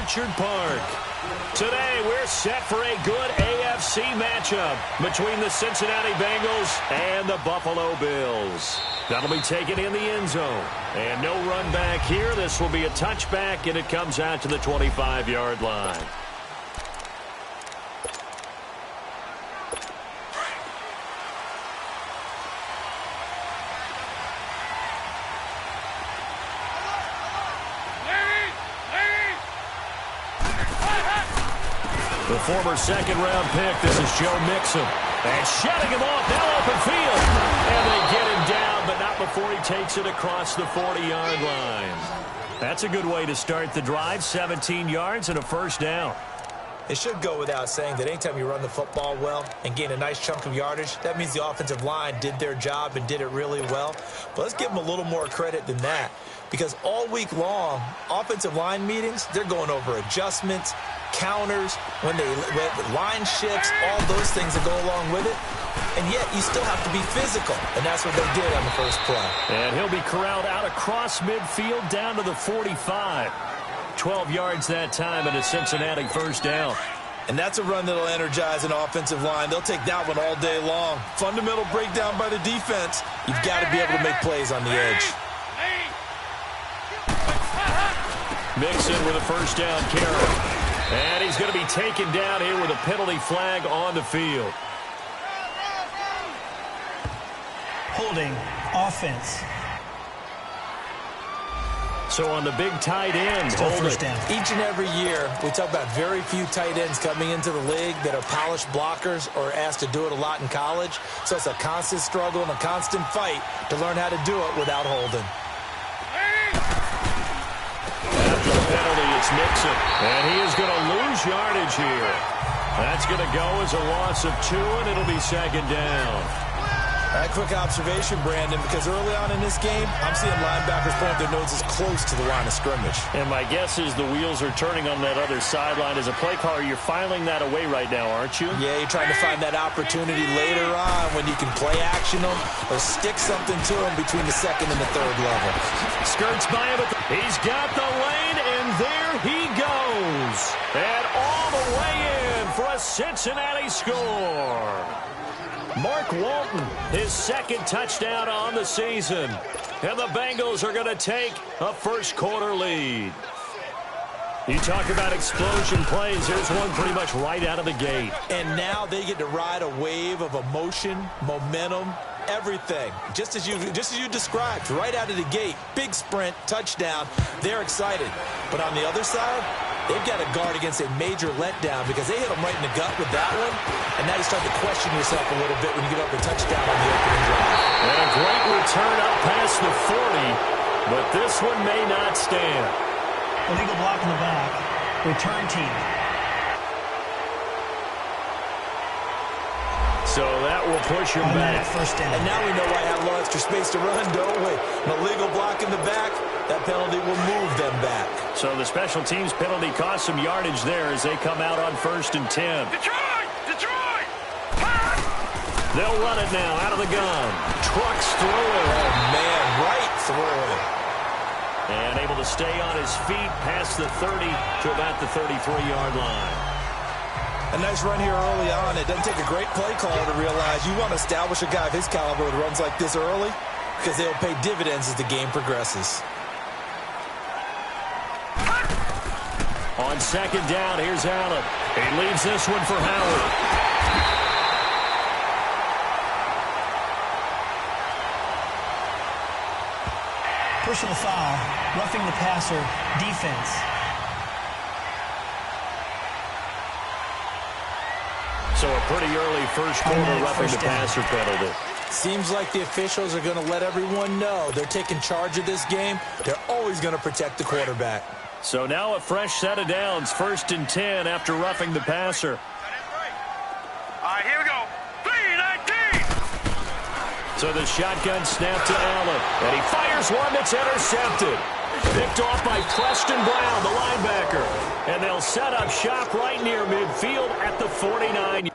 Orchard Park. Today, we're set for a good AFC matchup between the Cincinnati Bengals and the Buffalo Bills. That'll be taken in the end zone. And no run back here. This will be a touchback, and it comes out to the 25-yard line. The former second-round pick, this is Joe Mixon. And shutting him off, now open field. And they get him down, but not before he takes it across the 40-yard line. That's a good way to start the drive, 17 yards and a first down. It should go without saying that anytime you run the football well and gain a nice chunk of yardage, that means the offensive line did their job and did it really well. But let's give them a little more credit than that, because all week long, offensive line meetings, they're going over adjustments, counters, when line shifts, all those things that go along with it. And yet you still have to be physical, and that's what they did on the first play. And he'll be corralled out across midfield down to the 45. 12 yards that time and a Cincinnati first down. And that's a run that'll energize an offensive line. They'll take that one all day long. Fundamental breakdown by the defense. You've got to be able to make plays on the edge. Mixon with a first down carry. And he's going to be taken down here with a penalty flag on the field. Holding offense. So on the big tight end, first down. Each and every year, we talk about very few tight ends coming into the league that are polished blockers or asked to do it a lot in college. So it's a constant struggle and a constant fight to learn how to do it without holding. After the penalty, it's Mixon. And he is going to lose yardage here. That's going to go as a loss of 2, and it'll be second down. A quick observation, Brandon, because early on in this game, I'm seeing linebackers point their noses close to the line of scrimmage. And my guess is the wheels are turning on that other sideline. As a play caller, you're filing that away right now, aren't you? Yeah, you're trying to find that opportunity later on when you can play action them or stick something to them between the second and the third level. Skirts by him. He's got the lane, and there he goes. And all the way in for a Cincinnati score. Mark Walton, his second touchdown on the season. And the Bengals are going to take a first-quarter lead. You talk about explosion plays. Here's one pretty much right out of the gate. And now they get to ride a wave of emotion, momentum, everything. Just as you described, right out of the gate. Big sprint, touchdown. They're excited. But on the other side, they've got to guard against a major letdown because they hit them right in the gut with that one. And now you start to question yourself a little bit when you get up a touchdown on the opening drive. And a great return up past the 40, but this one may not stand. Illegal block in the back. Return team. So that will push him back. First down. And now we know why I have a little extra space to run, don't we? An illegal block in the back, that penalty will move them back. So the special teams penalty cost some yardage there as they come out on 1st and 10. Detroit! Detroit! They'll run it now out of the gun. Trucks through it. Oh, man, right through it. And able to stay on his feet past the 30 to about the 33-yard line. A nice run here early on. It doesn't take a great play caller to realize you want to establish a guy of his caliber that runs like this early because they'll pay dividends as the game progresses. On second down, here's Allen. He leaves this one for Howard. Personal foul, roughing the passer, defense. So a pretty early first quarter roughing the passer penalty. Seems like the officials are going to let everyone know they're taking charge of this game. They're always going to protect the quarterback. So now a fresh set of downs, 1st and 10 after roughing the passer. All right, here we go. 3-19. So the shotgun snap to Allen. And he fires one that's intercepted. Picked off by Preston Brown, the linebacker. And they'll set up shop right near midfield at the 49.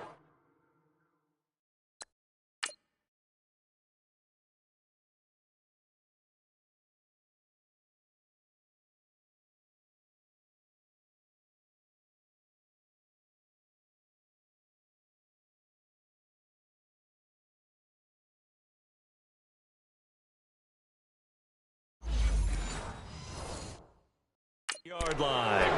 Yard line.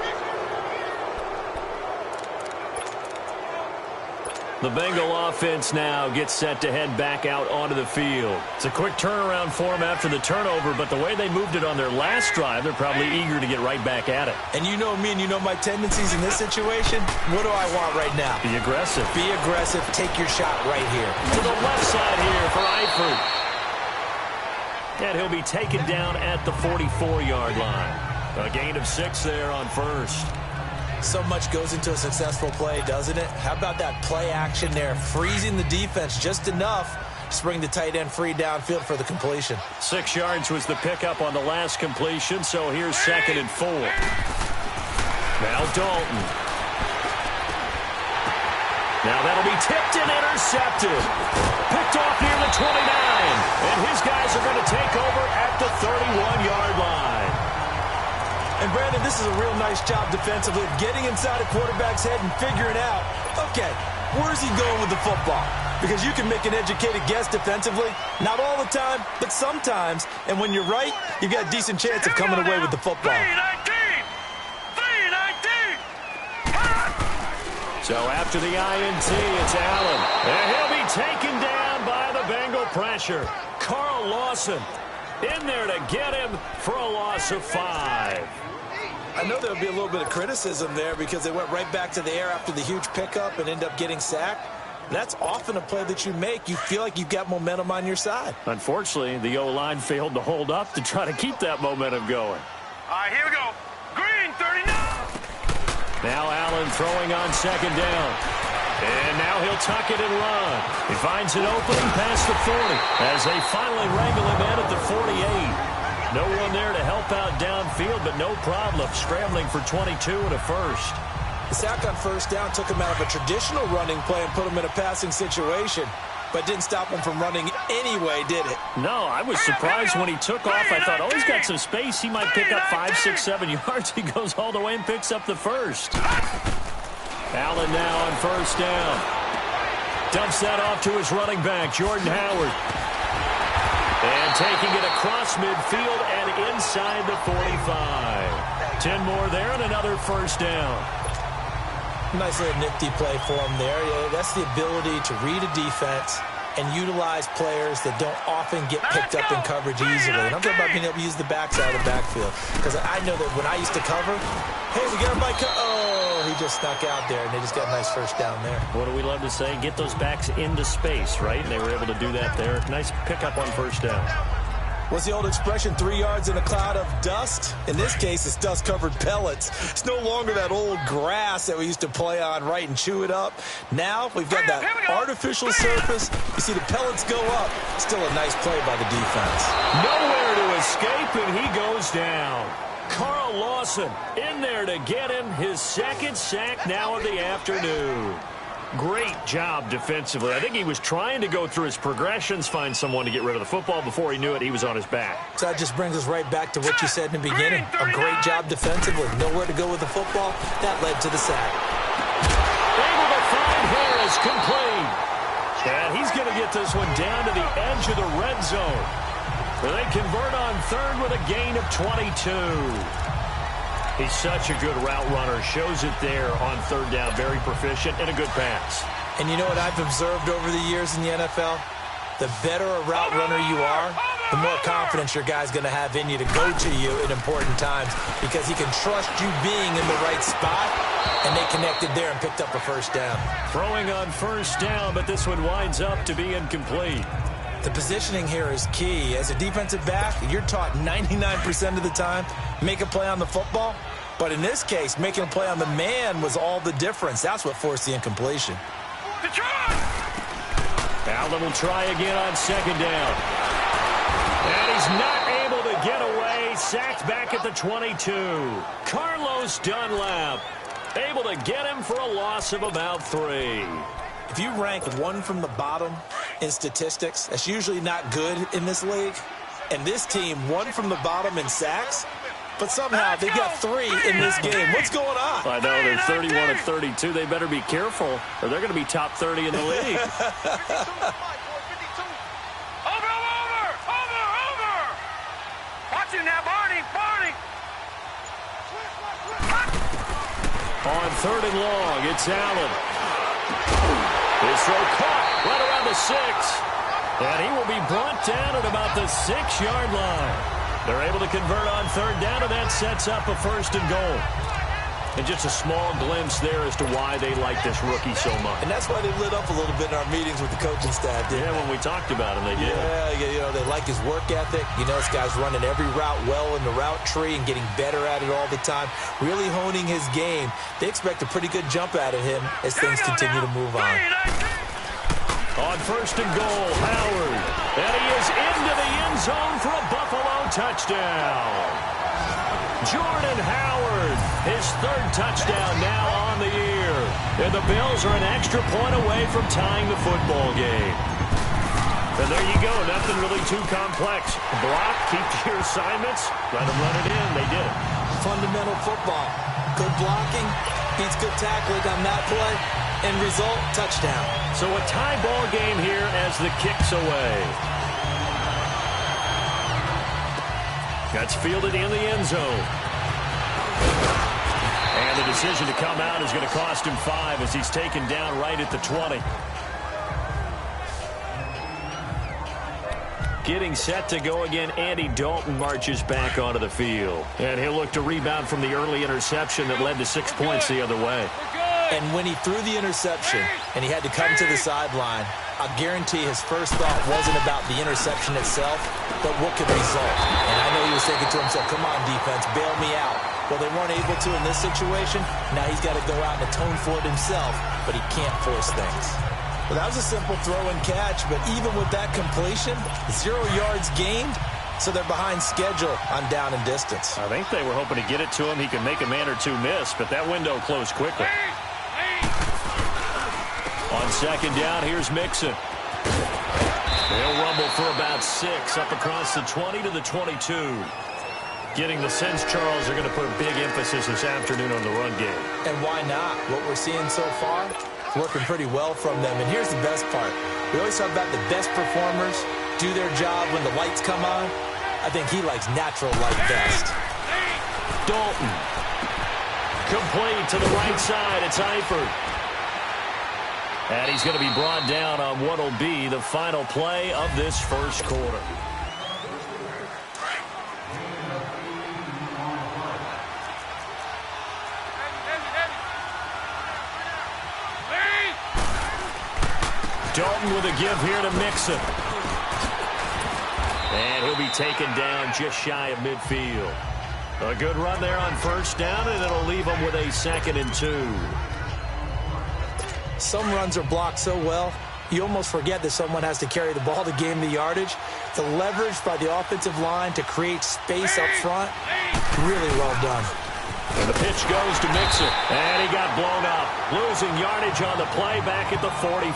The Bengal offense now gets set to head back out onto the field. It's a quick turnaround for them after the turnover, but the way they moved it on their last drive, they're probably eager to get right back at it. And you know me and you know my tendencies in this situation. What do I want right now? Be aggressive. Be aggressive. Take your shot right here. To the left side here for Eifert. And he'll be taken down at the 44-yard line. A gain of 6 there on first. So much goes into a successful play, doesn't it? How about that play action there? Freezing the defense just enough to bring the tight end free downfield for the completion. 6 yards was the pickup on the last completion, so here's 2nd and 4. Now Dalton. Now that'll be tipped and intercepted. Picked off near the 29. And his guys are going to take over at the 31-yard line. And, Brandon, this is a real nice job defensively of getting inside a quarterback's head and figuring out, okay, where's he going with the football? Because you can make an educated guess defensively. Not all the time, but sometimes. And when you're right, you've got a decent chance of coming away with the football. 3-19! So after the INT, it's Allen. And he'll be taken down by the Bengal pressure. Carl Lawson in there to get him for a loss of 5. I know there'll be a little bit of criticism there because they went right back to the air after the huge pickup and end up getting sacked. That's often a play that you make. You feel like you've got momentum on your side. Unfortunately, the O-line failed to hold up to try to keep that momentum going. All right, here we go. Green, 39. Now Allen throwing on 2nd down. And now he'll tuck it and run. He finds an opening past the 40 as they finally wrangle him in at the 48. No one there to help out downfield, but no problem scrambling for 22 and a first. The sack on 1st down took him out of a traditional running play and put him in a passing situation, but didn't stop him from running anyway, did it? No, I was surprised when he took off. I thought, oh, he's got some space. He might pick up 5, 6, 7 yards. He goes all the way and picks up the first. Allen now on 1st down. Dumps that off to his running back, Jordan Howard. And taking it across midfield and inside the 45. 10 more there and another 1st down. Nice little nifty play for him there. Yeah, that's the ability to read a defense and utilize players that don't often get picked up in coverage easily. And I'm talking about being able to use the backside of the backfield. Because I know that when I used to cover, hey, we got a bike. Oh, he just snuck out there, and they just got a nice 1st down there. What do we love to say? Get those backs into space, right? And they were able to do that there. Nice pickup on 1st down. What's the old expression, 3 yards in a cloud of dust? In this case, it's dust-covered pellets. It's no longer that old grass that we used to play on, right, and chew it up. Now we've got that artificial surface. You see the pellets go up. Still a nice play by the defense. Nowhere to escape, and he goes down. Carl Lawson in there to get him his 2nd sack now of the afternoon. Great job defensively. I think he was trying to go through his progressions, find someone to get rid of the football. Before he knew it, he was on his back. So that just brings us right back to what you said in the beginning. A great job defensively. Nowhere to go with the football. That led to the sack. Able to find Harris, complete. And he's going to get this one down to the edge of the red zone, where they convert on 3rd with a gain of 22. He's such a good route runner. Shows it there on 3rd down. Very proficient and a good pass. And you know what I've observed over the years in the NFL? The better a route runner you are, the more confidence your guy's going to have in you to go to you in important times because he can trust you being in the right spot, and they connected there and picked up a 1st down. Throwing on 1st down, but this one winds up to be incomplete. The positioning here is key. As a defensive back, you're taught 99% of the time, make a play on the football. But in this case, making a play on the man was all the difference. That's what forced the incompletion. Allen will try again on 2nd down. And he's not able to get away. Sacked back at the 22. Carlos Dunlap able to get him for a loss of about 3. If you rank one from the bottom in statistics, that's usually not good in this league. And this team, one from the bottom in sacks, but somehow they got 3 in this game. What's going on? I know, they're 31 and 32. They better be careful, or they're going to be top 30 in the league. Over! Watch him now, Barney! On 3rd and long, it's Allen. His throw caught right around the 6. And he will be brought down at about the 6-yard line. They're able to convert on 3rd down, and that sets up a 1st and goal. And just a small glimpse there as to why they like this rookie so much. And that's why they lit up a little bit in our meetings with the coaching staff, didn't they? When we talked about him, they did. Yeah, they like his work ethic. You know, this guy's running every route well in the route tree and getting better at it all the time, really honing his game. They expect a pretty good jump out of him as things continue to move on. On 1st and goal, Howard. And he is into the end zone for a Buffalo touchdown. Jordan Howard, his 3rd touchdown now on the year. And the Bills are an extra point away from tying the football game. And there you go, nothing really too complex. Block, keep your assignments, let them run it in. They did it. Fundamental football. Good blocking, beats good tackling on that play. End result, touchdown. So a tie ball game here as the kick's away. That's fielded in the end zone. And the decision to come out is going to cost him 5 as he's taken down right at the 20. Getting set to go again, Andy Dalton marches back onto the field. And he'll look to rebound from the early interception that led to 6 points the other way. And when he threw the interception and he had to come to the sideline, I guarantee his first thought wasn't about the interception itself, but what could result. And I know he was thinking to himself, come on, defense, bail me out. Well, they weren't able to in this situation. Now he's got to go out and atone for it himself, but he can't force things. Well, that was a simple throw and catch, but even with that completion, 0 yards gained, so they're behind schedule on down and distance. I think they were hoping to get it to him. He could make a man or two miss, but that window closed quickly. On 2nd down, here's Mixon. They'll rumble for about 6 up across the 20 to the 22. Getting the sense Charles are going to put a big emphasis this afternoon on the run game. And why not? What we're seeing so far, working pretty well from them. And here's the best part. We always talk about the best performers do their job when the lights come on. I think he likes natural light best. Dalton. Complete to the right side. It's Eifert. And he's going to be brought down on what will be the final play of this first quarter. Dalton with a give here to Mixon. And he'll be taken down just shy of midfield. A good run there on 1st down, and it'll leave him with a 2nd and 2. Some runs are blocked so well, you almost forget that someone has to carry the ball to gain the yardage. The leverage by the offensive line to create space up front, really well done. And the pitch goes to Mixon, and he got blown up. Losing yardage on the play back at the 44.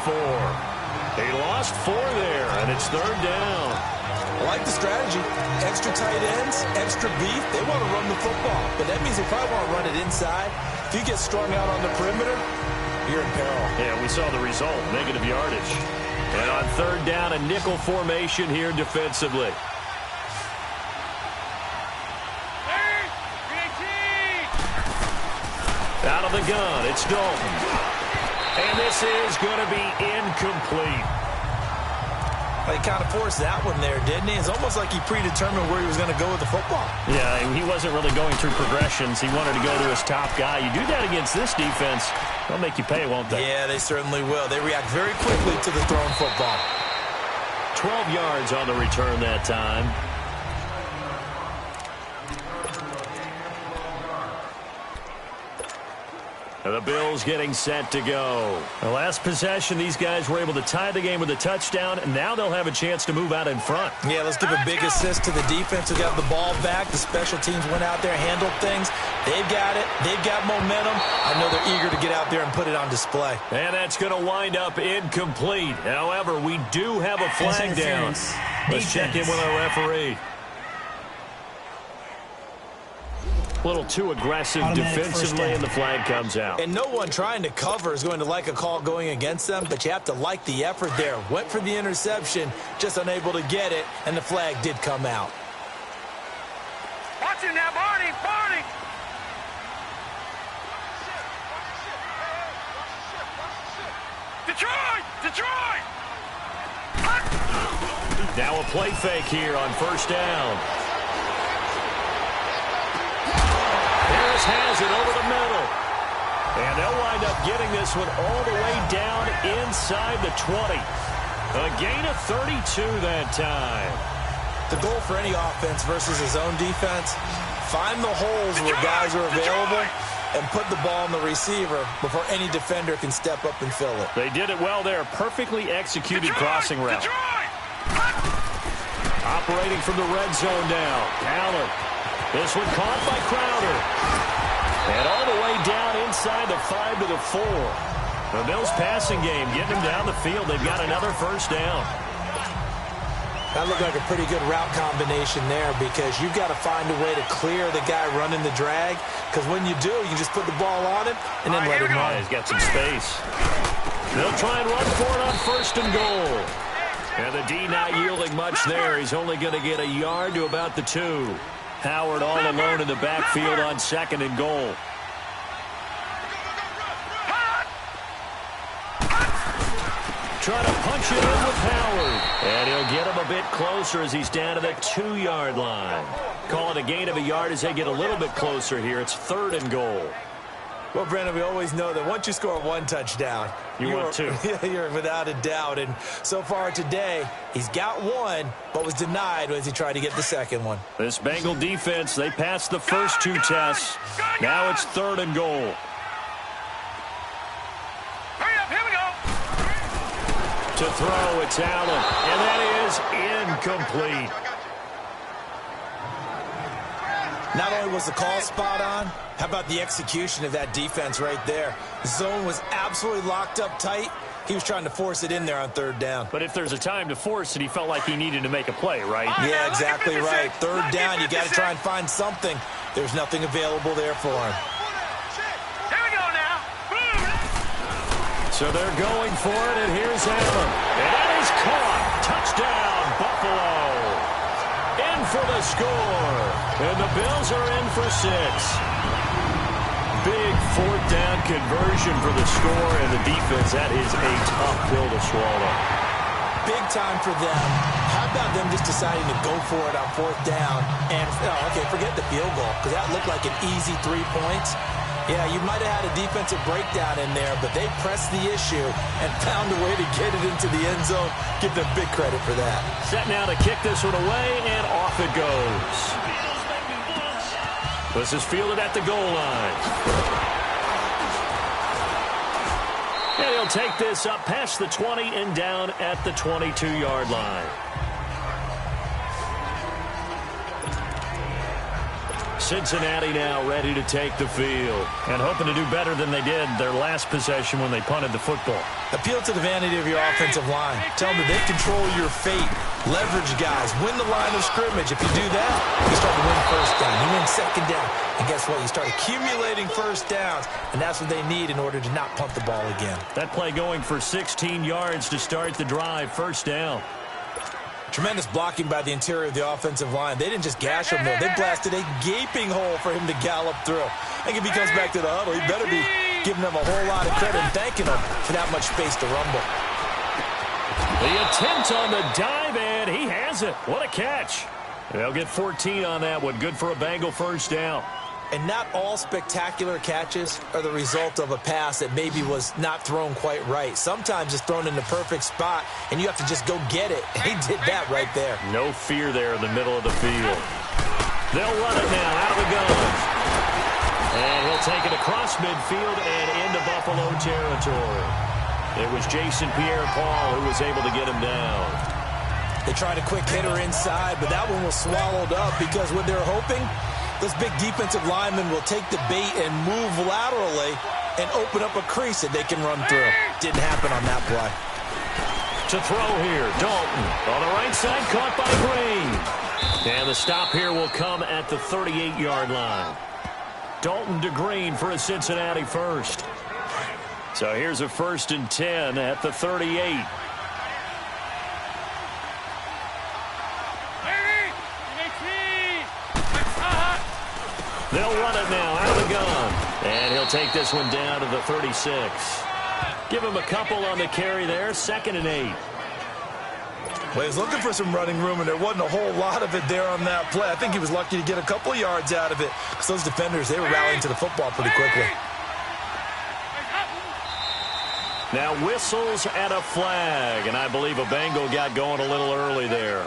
He lost 4 there, and it's 3rd down. I like the strategy. Extra tight ends, extra beef. They want to run the football, but that means they probably want to run it inside. If you get strung out on the perimeter, you're in peril. Yeah, we saw the result, negative yardage. And on 3rd down, a nickel formation here defensively. Out of the gun, it's Dalton. And this is going to be incomplete. He kind of forced that one there, didn't he? It's almost like he predetermined where he was going to go with the football. Yeah, he wasn't really going through progressions. He wanted to go to his top guy. You do that against this defense, they'll make you pay, won't they? Yeah, they certainly will. They react very quickly to the thrown football. 12 yards on the return that time. And the Bills getting set to go. The last possession, these guys were able to tie the game with a touchdown, and now they'll have a chance to move out in front. Yeah, let's give a big assist to the defense who got the ball back. The special teams went out there, handled things. They've got it. They've got momentum. I know they're eager to get out there and put it on display. And that's going to wind up incomplete. However, we do have a flag down. Let's check in with our referee. A little too aggressive defensively, and the flag comes out. And no one trying to cover is going to like a call going against them, but you have to like the effort there. Went for the interception, just unable to get it, and the flag did come out. Watch it now, Barney! Barney! Detroit! Detroit! Now a play fake here on first down. Harris has it over the middle. And they'll wind up getting this one all the way down inside the 20. A gain of 32 that time. The goal for any offense versus his own defense, find the holes where guys are available and put the ball on the receiver before any defender can step up and fill it. They did it well there. Perfectly executed crossing route. Operating from the red zone now. Allen. This one caught by Crowder. And all the way down inside the 5 to the 4. The Bills passing game getting them down the field. They've got another first down. That looked like a pretty good route combination there because you've got to find a way to clear the guy running the drag, because when you do, you just put the ball on him and then let him run. He's got some space. They'll try and run for it on first and goal. And the D not yielding much there. He's only going to get a yard to about the 2. Howard all alone in the backfield on second and goal. Try to punch it in with Howard. And he'll get him a bit closer as he's down to the 2-yard line. Call it a gain of a yard as they get a little bit closer here. It's third and goal. Well, Brandon, we always know that once you score one touchdown, you're 2. You're without a doubt. And so far today, he's got one, but was denied as he tried to get the second one. This Bengal defense, they passed the first 2 tests. Now it's third and goal. Hurry up, here we go. To throw, it's Allen. And that is incomplete. Not only was the call spot on, how about the execution of that defense right there? The zone was absolutely locked up tight. He was trying to force it in there on third down. But if there's a time to force it, he felt like he needed to make a play, right? Yeah, exactly right. Third down, you got to try and find something. There's nothing available there for him. Here we go now. So they're going for it, and here's Allen. And that is caught. Touchdown, Buffalo. In for the score. And the Bills are in for 6. Big fourth down conversion for the score, and the defense, that is a tough pill to swallow. Big time for them. How about them just deciding to go for it on fourth down? And, okay, forget the field goal, because that looked like an easy 3 points. Yeah, you might have had a defensive breakdown in there, but they pressed the issue and found a way to get it into the end zone. Give them big credit for that. Set now to kick this one away, and off it goes. This is fielded at the goal line. And he'll take this up past the 20 and down at the 22-yard line. Cincinnati now ready to take the field and hoping to do better than they did their last possession when they punted the football. Appeal to the vanity of your offensive line. Tell them that they control your fate. Leverage guys. Win the line of scrimmage. If you do that, you start to win first down. You win second down. And guess what? You start accumulating first downs, and that's what they need in order to not punt the ball again. That play going for 16 yards to start the drive. First down. Tremendous blocking by the interior of the offensive line. They didn't just gash him there. They blasted a gaping hole for him to gallop through. I think if he comes back to the huddle, he better be giving them a whole lot of credit and thanking them for that much space to rumble. The attempt on the dive, and he has it. What a catch. They'll get 14 on that one. Good for a Bengal first down. And not all spectacular catches are the result of a pass that maybe was not thrown quite right. Sometimes it's thrown in the perfect spot, and you have to just go get it. And he did that right there. No fear there in the middle of the field. They'll run it now out of the gun. And he'll take it across midfield and into Buffalo territory. It was Jason Pierre-Paul who was able to get him down. They tried a quick hitter inside, but that one was swallowed up because what they're hoping, those big defensive linemen will take the bait and move laterally and open up a crease that they can run through. Didn't happen on that play. To throw here, Dalton on the right side, caught by Green. And the stop here will come at the 38-yard line. Dalton to Green for a Cincinnati first. So here's a 1st and 10 at the 38. They'll run it now out of the gun. And he'll take this one down to the 36. Give him a couple on the carry there, 2nd and 8. Well, he's looking for some running room, and there wasn't a whole lot of it there on that play. I think he was lucky to get a couple of yards out of it because those defenders, they were rallying to the football pretty quickly. Now whistles and a flag, and I believe a Bengal got going a little early there.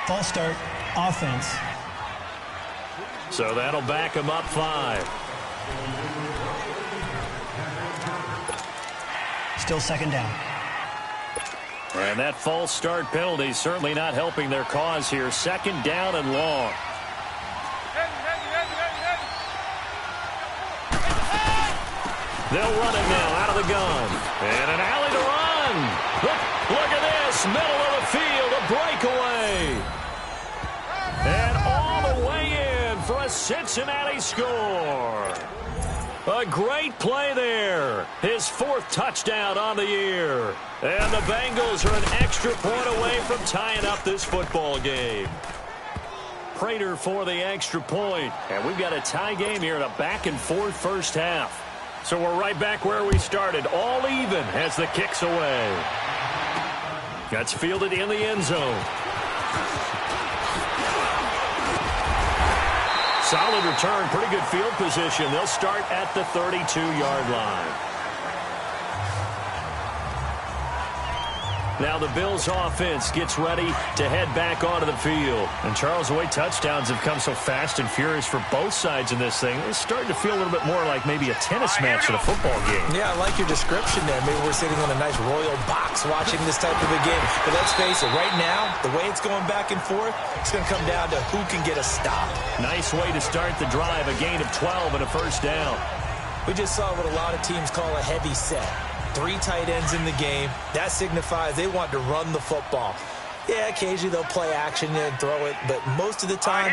False start, offense. So that'll back him up 5. Still 2nd down. And that false start penalty certainly not helping their cause here. 2nd down and long. They'll run it now out of the gun. And an alley to run. Look at this. Middle of the field, a breakaway. And all the way in for a Cincinnati score. A great play there. His 4th touchdown on the year. And the Bengals are an extra point away from tying up this football game. Prater for the extra point. And we've got a tie game here in a back-and-forth first half. So we're right back where we started, all even as the kick's away. That's fielded in the end zone. Solid return, pretty good field position. They'll start at the 32-yard line. Now the Bills offense gets ready to head back onto the field. And Charles, the way touchdowns have come so fast and furious for both sides in this thing, it's starting to feel a little bit more like maybe a tennis match than a football game. Yeah, I like your description there. Maybe we're sitting in a nice royal box watching this type of a game. But let's face it, right now, the way it's going back and forth, it's going to come down to who can get a stop. Nice way to start the drive, a gain of 12 and a first down. We just saw what a lot of teams call a heavy set. 3 tight ends in the game. That signifies they want to run the football. Yeah, occasionally they'll play action and throw it, but most of the time,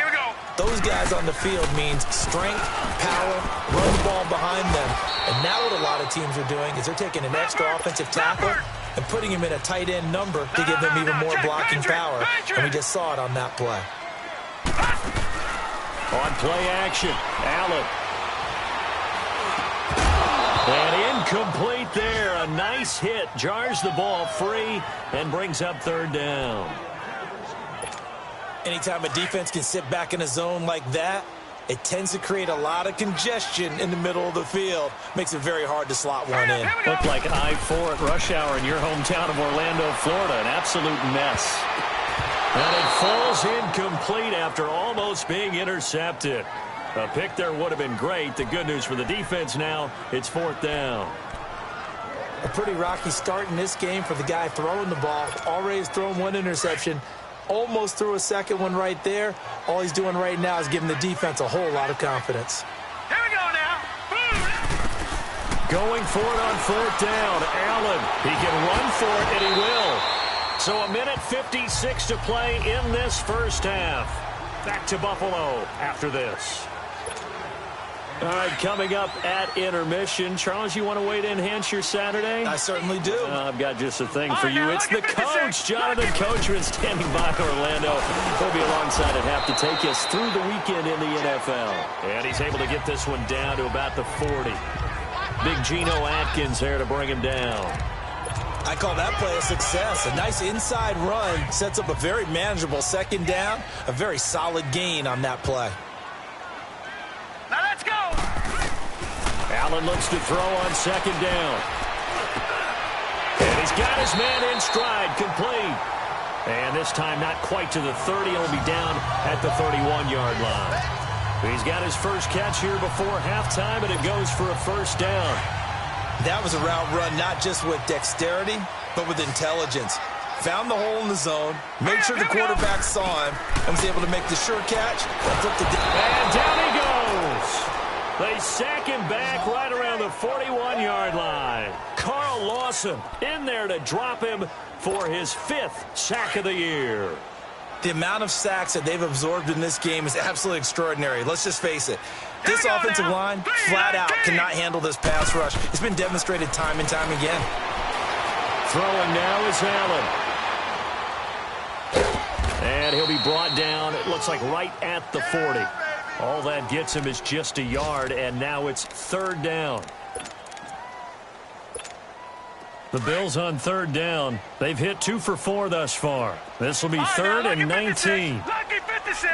those guys on the field means strength, power, run the ball behind them. And now what a lot of teams are doing is they're taking an extra offensive tackle and putting him in a tight end number to give them even more blocking power. And we just saw it on that play. On play action, Allen. And incomplete there. A nice hit. Jars the ball free and brings up 3rd down. Anytime a defense can sit back in a zone like that, it tends to create a lot of congestion in the middle of the field. Makes it very hard to slot one in. Looked like I-4 at rush hour in your hometown of Orlando, Florida. An absolute mess. And it falls incomplete after almost being intercepted. A pick there would have been great. The good news for the defense now, it's 4th down. A pretty rocky start in this game for the guy throwing the ball. Already has thrown 1 interception. Almost threw a 2nd one right there. All he's doing right now is giving the defense a whole lot of confidence. Here we go now. Going for it on 4th down. Allen, he can run for it, and he will. So a minute 56 to play in this first half. Back to Buffalo after this. All right, coming up at intermission. Charles, you want to wait to enhance your Saturday? I certainly do. I've got just a thing for you. It's the coach, Jonathan Coachman, standing by Orlando. He'll be alongside at half to take us through the weekend in the NFL. And he's able to get this one down to about the 40. Big Geno Atkins there to bring him down. I call that play a success. A nice inside run sets up a very manageable 2nd down. A very solid gain on that play. Now let's go. Allen looks to throw on 2nd down. And he's got his man in stride, complete. And this time not quite to the 30. He'll be down at the 31-yard line. He's got his first catch here before halftime, and it goes for a first down. That was a route run not just with dexterity, but with intelligence. Found the hole in the zone, made sure the quarterback saw him, and was able to make the sure catch. And down he goes. They sack him back right around the 41-yard line. Carl Lawson in there to drop him for his 5th sack of the year. The amount of sacks that they've absorbed in this game is absolutely extraordinary. Let's just face it. This offensive line, flat out, cannot handle this pass rush. It's been demonstrated time and time again. Throwing now is Allen. And he'll be brought down, it looks like right at the 40. All that gets him is just a yard, and now it's 3rd down. The Bills on third down. They've hit 2 for 4 thus far. This will be third and 19. Lucky 56.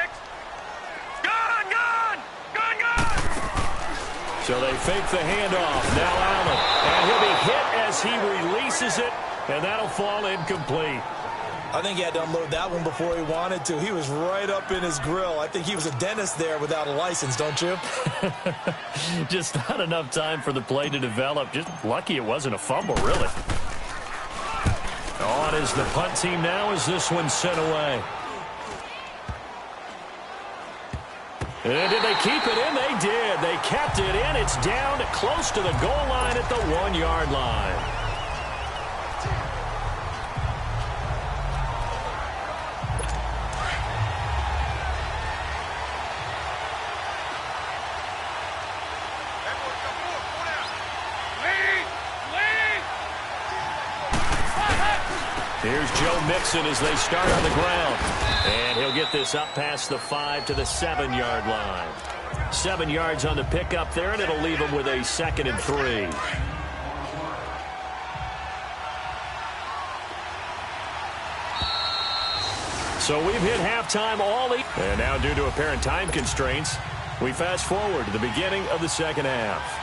Gone, gone, gone, gone. So they fake the handoff. Now Allen. And he'll be hit as he releases it, and that'll fall incomplete. I think he had to unload that one before he wanted to. He was right up in his grill. I think he was a dentist there without a license, don't you? Just not enough time for the play to develop. Just lucky it wasn't a fumble, really. On is the punt team now as this one's sent away. And did they keep it in? They did. They kept it in. It's down close to the goal line at the 1-yard line. Here's Joe Mixon as they start on the ground. And he'll get this up past the 5 to the 7-yard line. 7 yards on the pickup there, and it'll leave him with a 2nd and 3. So we've hit halftime and now due to apparent time constraints, we fast forward to the beginning of the second half.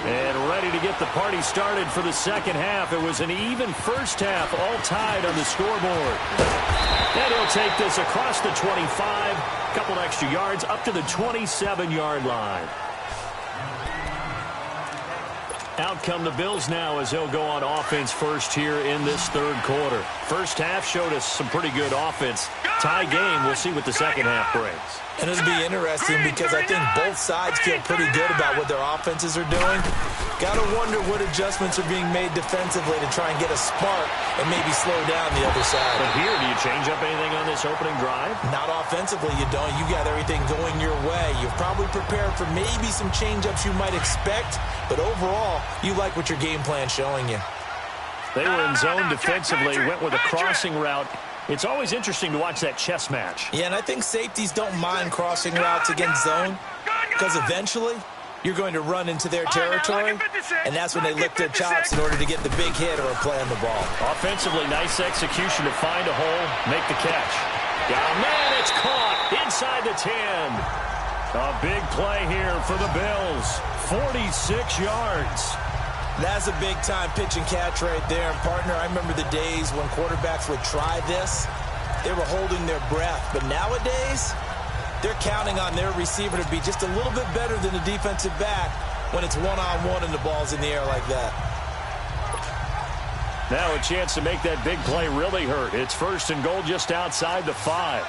And ready to get the party started for the second half. It was an even first half, all tied on the scoreboard. And he'll take this across the 25, a couple extra yards, up to the 27-yard line. Out come the Bills now as they'll go on offense first here in this third quarter. First half showed us some pretty good offense. Tie game, we'll see what the second half brings. And it'll be interesting because I think both sides feel pretty good about what their offenses are doing. Got to wonder what adjustments are being made defensively to try and get a spark and maybe slow down the other side. But here, do you change up anything on this opening drive? Not offensively, you don't. You got everything going your way. You've probably prepared for maybe some change-ups you might expect, but overall, you like what your game plan's showing you. They were in zone defensively, went with a crossing route. It's always interesting to watch that chess match. Yeah, and I think safeties don't mind crossing routes against zone because eventually you're going to run into their territory, and that's when they lick their chops in order to get the big hit or a play on the ball. Offensively, nice execution to find a hole, make the catch. Oh, man, it's caught inside the 10. A big play here for the Bills. 46 yards. That's a big-time pitch and catch right there. And, partner, I remember the days when quarterbacks would try this. They were holding their breath. But nowadays, they're counting on their receiver to be just a little bit better than the defensive back when it's one-on-one and the ball's in the air like that. Now a chance to make that big play really hurt. It's 1st and goal just outside the 5.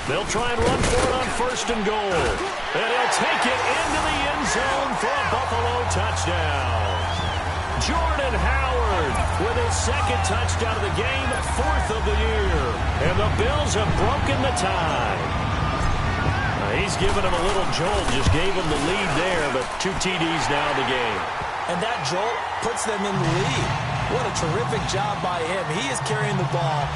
They'll try and run for it on 1st and goal. And he'll take it into the end zone for a Buffalo touchdown. Jordan Howard with his 2nd touchdown of the game, 4th of the year. And the Bills have broken the tie. He's given him a little jolt, just gave him the lead there, but 2 TDs now in the game. And that jolt puts them in the lead. What a terrific job by him. He is carrying the ball.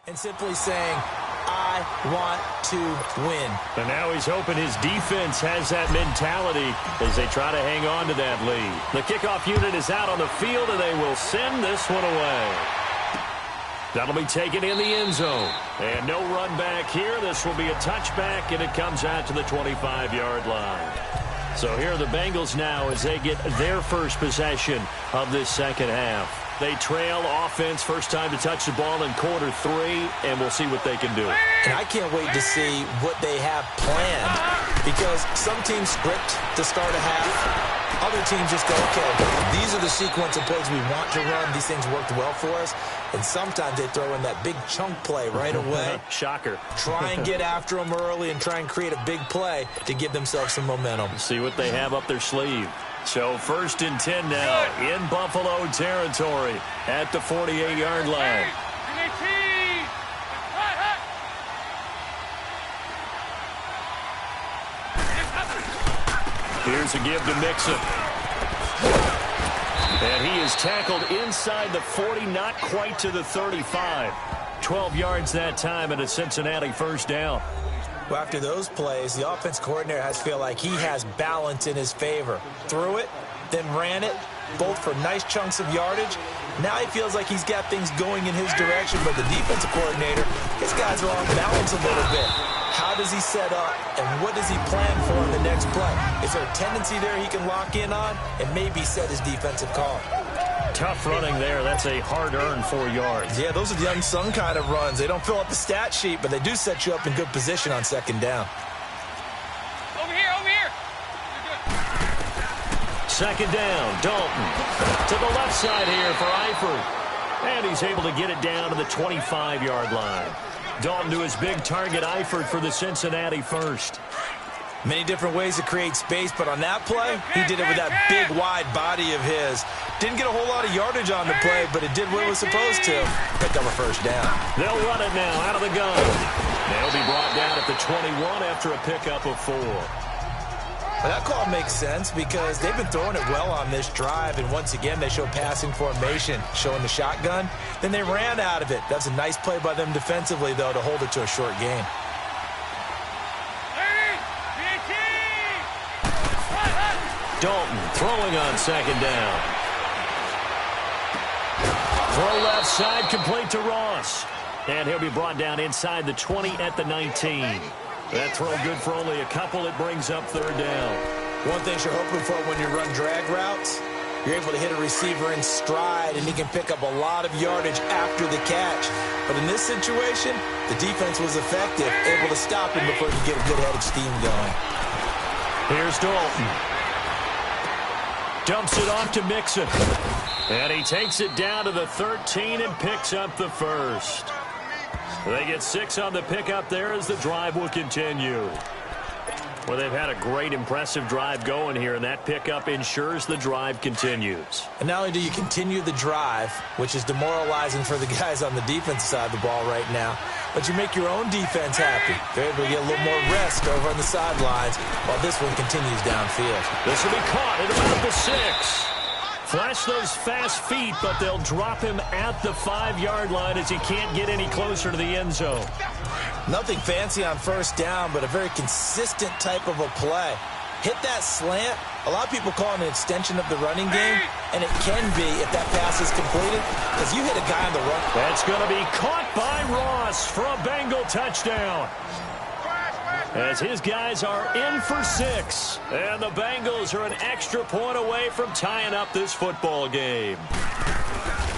And simply saying, I want to win. And now he's hoping his defense has that mentality as they try to hang on to that lead. The kickoff unit is out on the field, and they will send this one away. That'll be taken in the end zone. And no run back here. This will be a touchback, and it comes out to the 25-yard line. So here are the Bengals now as they get their first possession of this second half. They trail offense, first time to touch the ball in quarter 3, and we'll see what they can do. And I can't wait to see what they have planned, because some teams script to start a half. Other teams just go, okay, these are the sequence of plays we want to run. These things worked well for us. And sometimes they throw in that big chunk play right away. Shocker. Try and get after them early and try and create a big play to give themselves some momentum. See what they have up their sleeve. So 1st and 10 now in Buffalo territory at the 48-yard line. Here's a give to Mixon. And he is tackled inside the 40, not quite to the 35. 12 yards that time and a Cincinnati first down. Well, after those plays, the offense coordinator has to feel like he has balance in his favor. Threw it, then ran it, both for nice chunks of yardage. Now he feels like he's got things going in his direction, but the defensive coordinator, his guys are off balance a little bit. How does he set up, and what does he plan for in the next play? Is there a tendency there he can lock in on and maybe set his defensive call? Tough running there. That's a hard-earned 4 yards. Yeah, those are the unsung kind of runs. They don't fill up the stat sheet, but they do set you up in good position on second down. Over here, over here. Second down, Dalton. To the left side here for Eifert. And he's able to get it down to the 25-yard line. Dalton to his big target, Eifert, for the Cincinnati first. Many different ways to create space, but on that play, he did it with that big, wide body of his. Didn't get a whole lot of yardage on the play, but it did what it was supposed to. Picked up a first down. They'll run it now out of the gun. They'll be brought down at the 21 after a pickup of 4. Well, that call makes sense because they've been throwing it well on this drive, and once again, they show passing formation, showing the shotgun. Then they ran out of it. That's a nice play by them defensively, though, to hold it to a short gain. Dalton throwing on second down. Throw left side, complete to Ross. And he'll be brought down inside the 20 at the 19. That throw good for only a couple. It brings up third down. One thing you're hoping for when you run drag routes, you're able to hit a receiver in stride, and he can pick up a lot of yardage after the catch. But in this situation, the defense was effective, able to stop him before he could get a good head of steam going. Here's Dalton. Dumps it off to Mixon. And he takes it down to the 13 and picks up the first. They get 6 on the pickup there as the drive will continue. Well, they've had a great, impressive drive going here, and that pickup ensures the drive continues. And not only do you continue the drive, which is demoralizing for the guys on the defense side of the ball right now, but you make your own defense happy. They're able to get a little more rest over on the sidelines while this one continues downfield. This will be caught at about the 6. Flash those fast feet, but they'll drop him at the 5-yard line as he can't get any closer to the end zone. Nothing fancy on first down, but a very consistent type of a play. Hit that slant. A lot of people call it an extension of the running game, and it can be if that pass is completed, because you hit a guy on the run. That's going to be caught by Ross for a Bengal touchdown. As his guys are in for 6. And the Bengals are an extra point away from tying up this football game.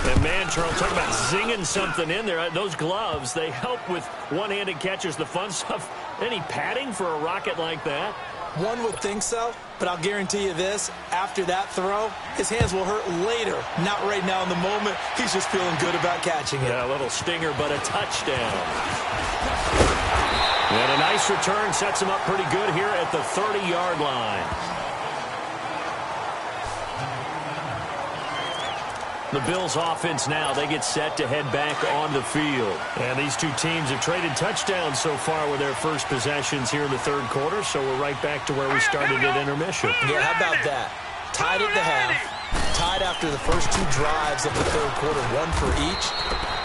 And man, Charles, talk about zinging something in there. Those gloves, they help with one-handed catches, the fun stuff. Any padding for a rocket like that? One would think so, but I'll guarantee you this. After that throw, his hands will hurt later. Not right now in the moment. He's just feeling good about catching it. Yeah, a little stinger, but a touchdown. And a nice return sets him up pretty good here at the 30-yard line. The Bills offense now, they get set to head back on the field. And these two teams have traded touchdowns so far with their first possessions here in the third quarter, so we're right back to where we started at intermission. Yeah, how about that? Tied at the half, tied after the first 2 drives of the third quarter, 1 for each.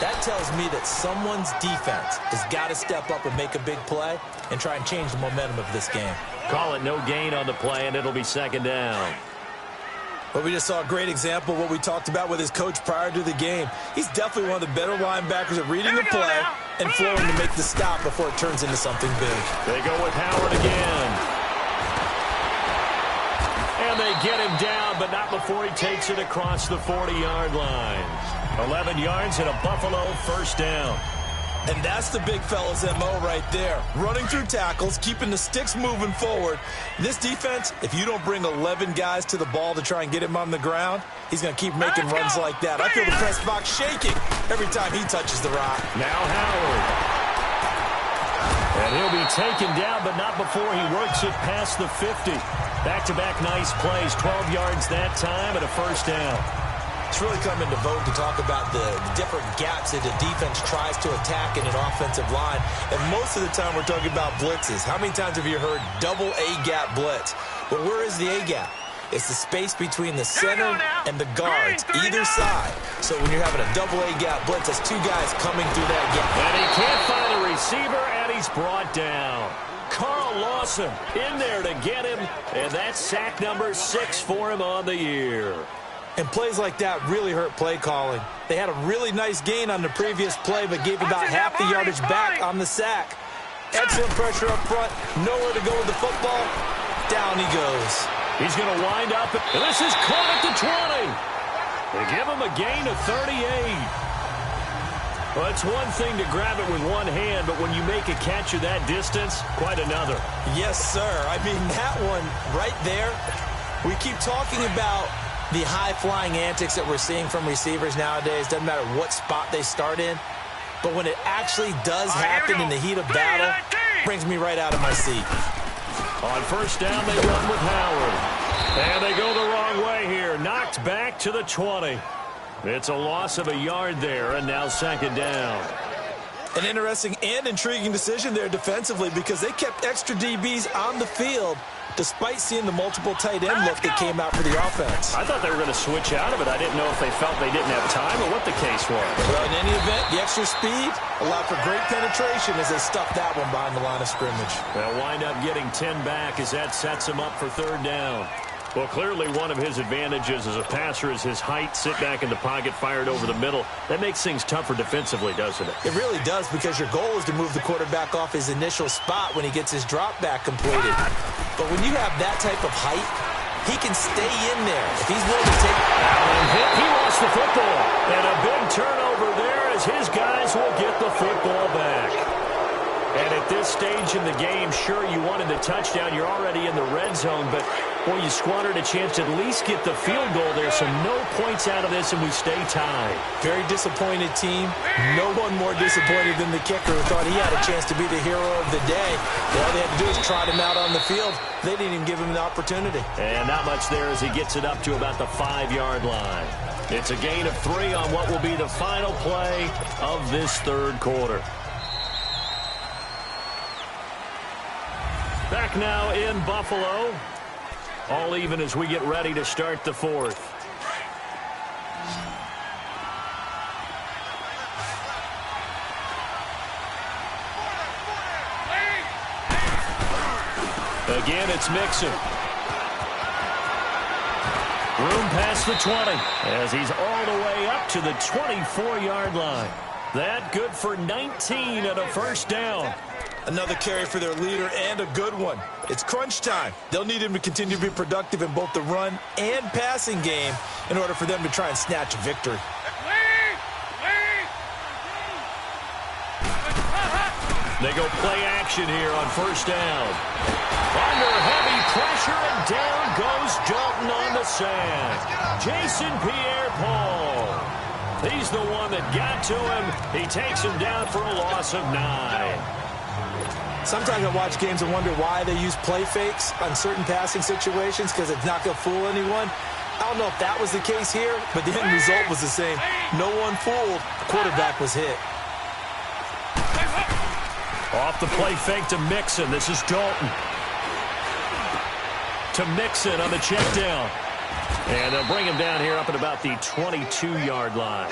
That tells me that someone's defense has got to step up and make a big play and try and change the momentum of this game. Call it no gain on the play, and it'll be second down. But we just saw a great example of what we talked about with his coach prior to the game. He's definitely one of the better linebackers at reading the play and flowing to make the stop before it turns into something big. They go with Howard again. And they get him down, but not before he takes it across the 40-yard line. 11 yards and a Buffalo first down. And that's the big fella's MO right there. Running through tackles, keeping the sticks moving forward. This defense, if you don't bring 11 guys to the ball to try and get him on the ground, he's going to keep making runs like that. I feel the press box shaking every time he touches the rock. Now Howard. And he'll be taken down, but not before he works it past the 50. Back-to-back nice plays, 12 yards that time and a first down. It's really come into vogue to talk about the different gaps that the defense tries to attack in an offensive line. And most of the time we're talking about blitzes. How many times have you heard double A-gap blitz? But where is the A-gap? It's the space between the center and the guards, either side. So when you're having a double A-gap blitz, that's two guys coming through that gap. And he can't find a receiver, and he's brought down. Carl Lawson in there to get him, and that's sack number 6 for him on the year. And plays like that really hurt play calling. They had a really nice gain on the previous play, but gave about half the yardage back on the sack. Excellent pressure up front, nowhere to go with the football. Down he goes. He's going to wind up, and this is caught at the 20. They give him a gain of 38. Well, it's one thing to grab it with one hand, but when you make a catch of that distance, quite another. Yes, sir. I mean, that one right there, we keep talking about the high-flying antics that we're seeing from receivers nowadays. Doesn't matter what spot they start in. But when it actually does happen in the heat of battle, it brings me right out of my seat. On first down, they run with Howard. And they go the wrong way here. Knocked back to the 20. It's a loss of a yard there, and now second down. An interesting and intriguing decision there defensively because they kept extra DBs on the field despite seeing the multiple tight end look that came out for the offense. I thought they were going to switch out of it. I didn't know if they felt they didn't have time or what the case was. Well, in any event, the extra speed allowed for great penetration as they stuffed that one behind the line of scrimmage. They'll wind up getting 10 back as that sets him up for third down. Well, clearly one of his advantages as a passer is his height, sit back in the pocket, fired over the middle. That makes things tougher defensively, doesn't it? It really does because your goal is to move the quarterback off his initial spot when he gets his drop back completed. But when you have that type of height, he can stay in there. If he's willing to take Allen hit, he lost the football. And a big turnover there as his guys will get the football back. And at this stage in the game, sure, you wanted the touchdown. You're already in the red zone, but, boy, you squandered a chance to at least get the field goal there, so no points out of this, and we stay tied. Very disappointed team. No one more disappointed than the kicker who thought he had a chance to be the hero of the day. All they had to do is trot him out on the field. They didn't even give him the opportunity. And not much there as he gets it up to about the 5-yard line. It's a gain of 3 on what will be the final play of this third quarter. Back now in Buffalo. All even as we get ready to start the fourth. Again, it's Mixon. Room past the 20 as he's all the way up to the 24-yard line. That good for 19 and a first down. Another carry for their leader and a good one. It's crunch time. They'll need him to continue to be productive in both the run and passing game in order for them to try and snatch a victory. They go play action here on first down. Under heavy pressure, and down goes Dalton on the sack. Jason Pierre-Paul. He's the one that got to him. He takes him down for a loss of 9. Sometimes I watch games and wonder why they use play fakes on certain passing situations because it's not going to fool anyone. I don't know if that was the case here, but the end result was the same. No one fooled. The quarterback was hit. Off the play fake to Mixon. This is Dalton. To Mixon on the check down. And they'll bring him down here up at about the 22-yard line.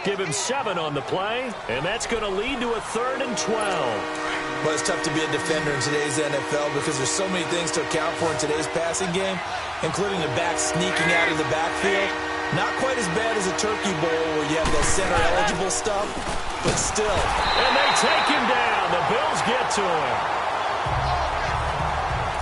Give him 7 on the play, and that's going to lead to a 3rd and 12. But it's tough to be a defender in today's NFL because there's so many things to account for in today's passing game, including the back sneaking out of the backfield. Not quite as bad as a turkey bowl where you have that center-eligible stuff, but still. And they take him down. The Bills get to him.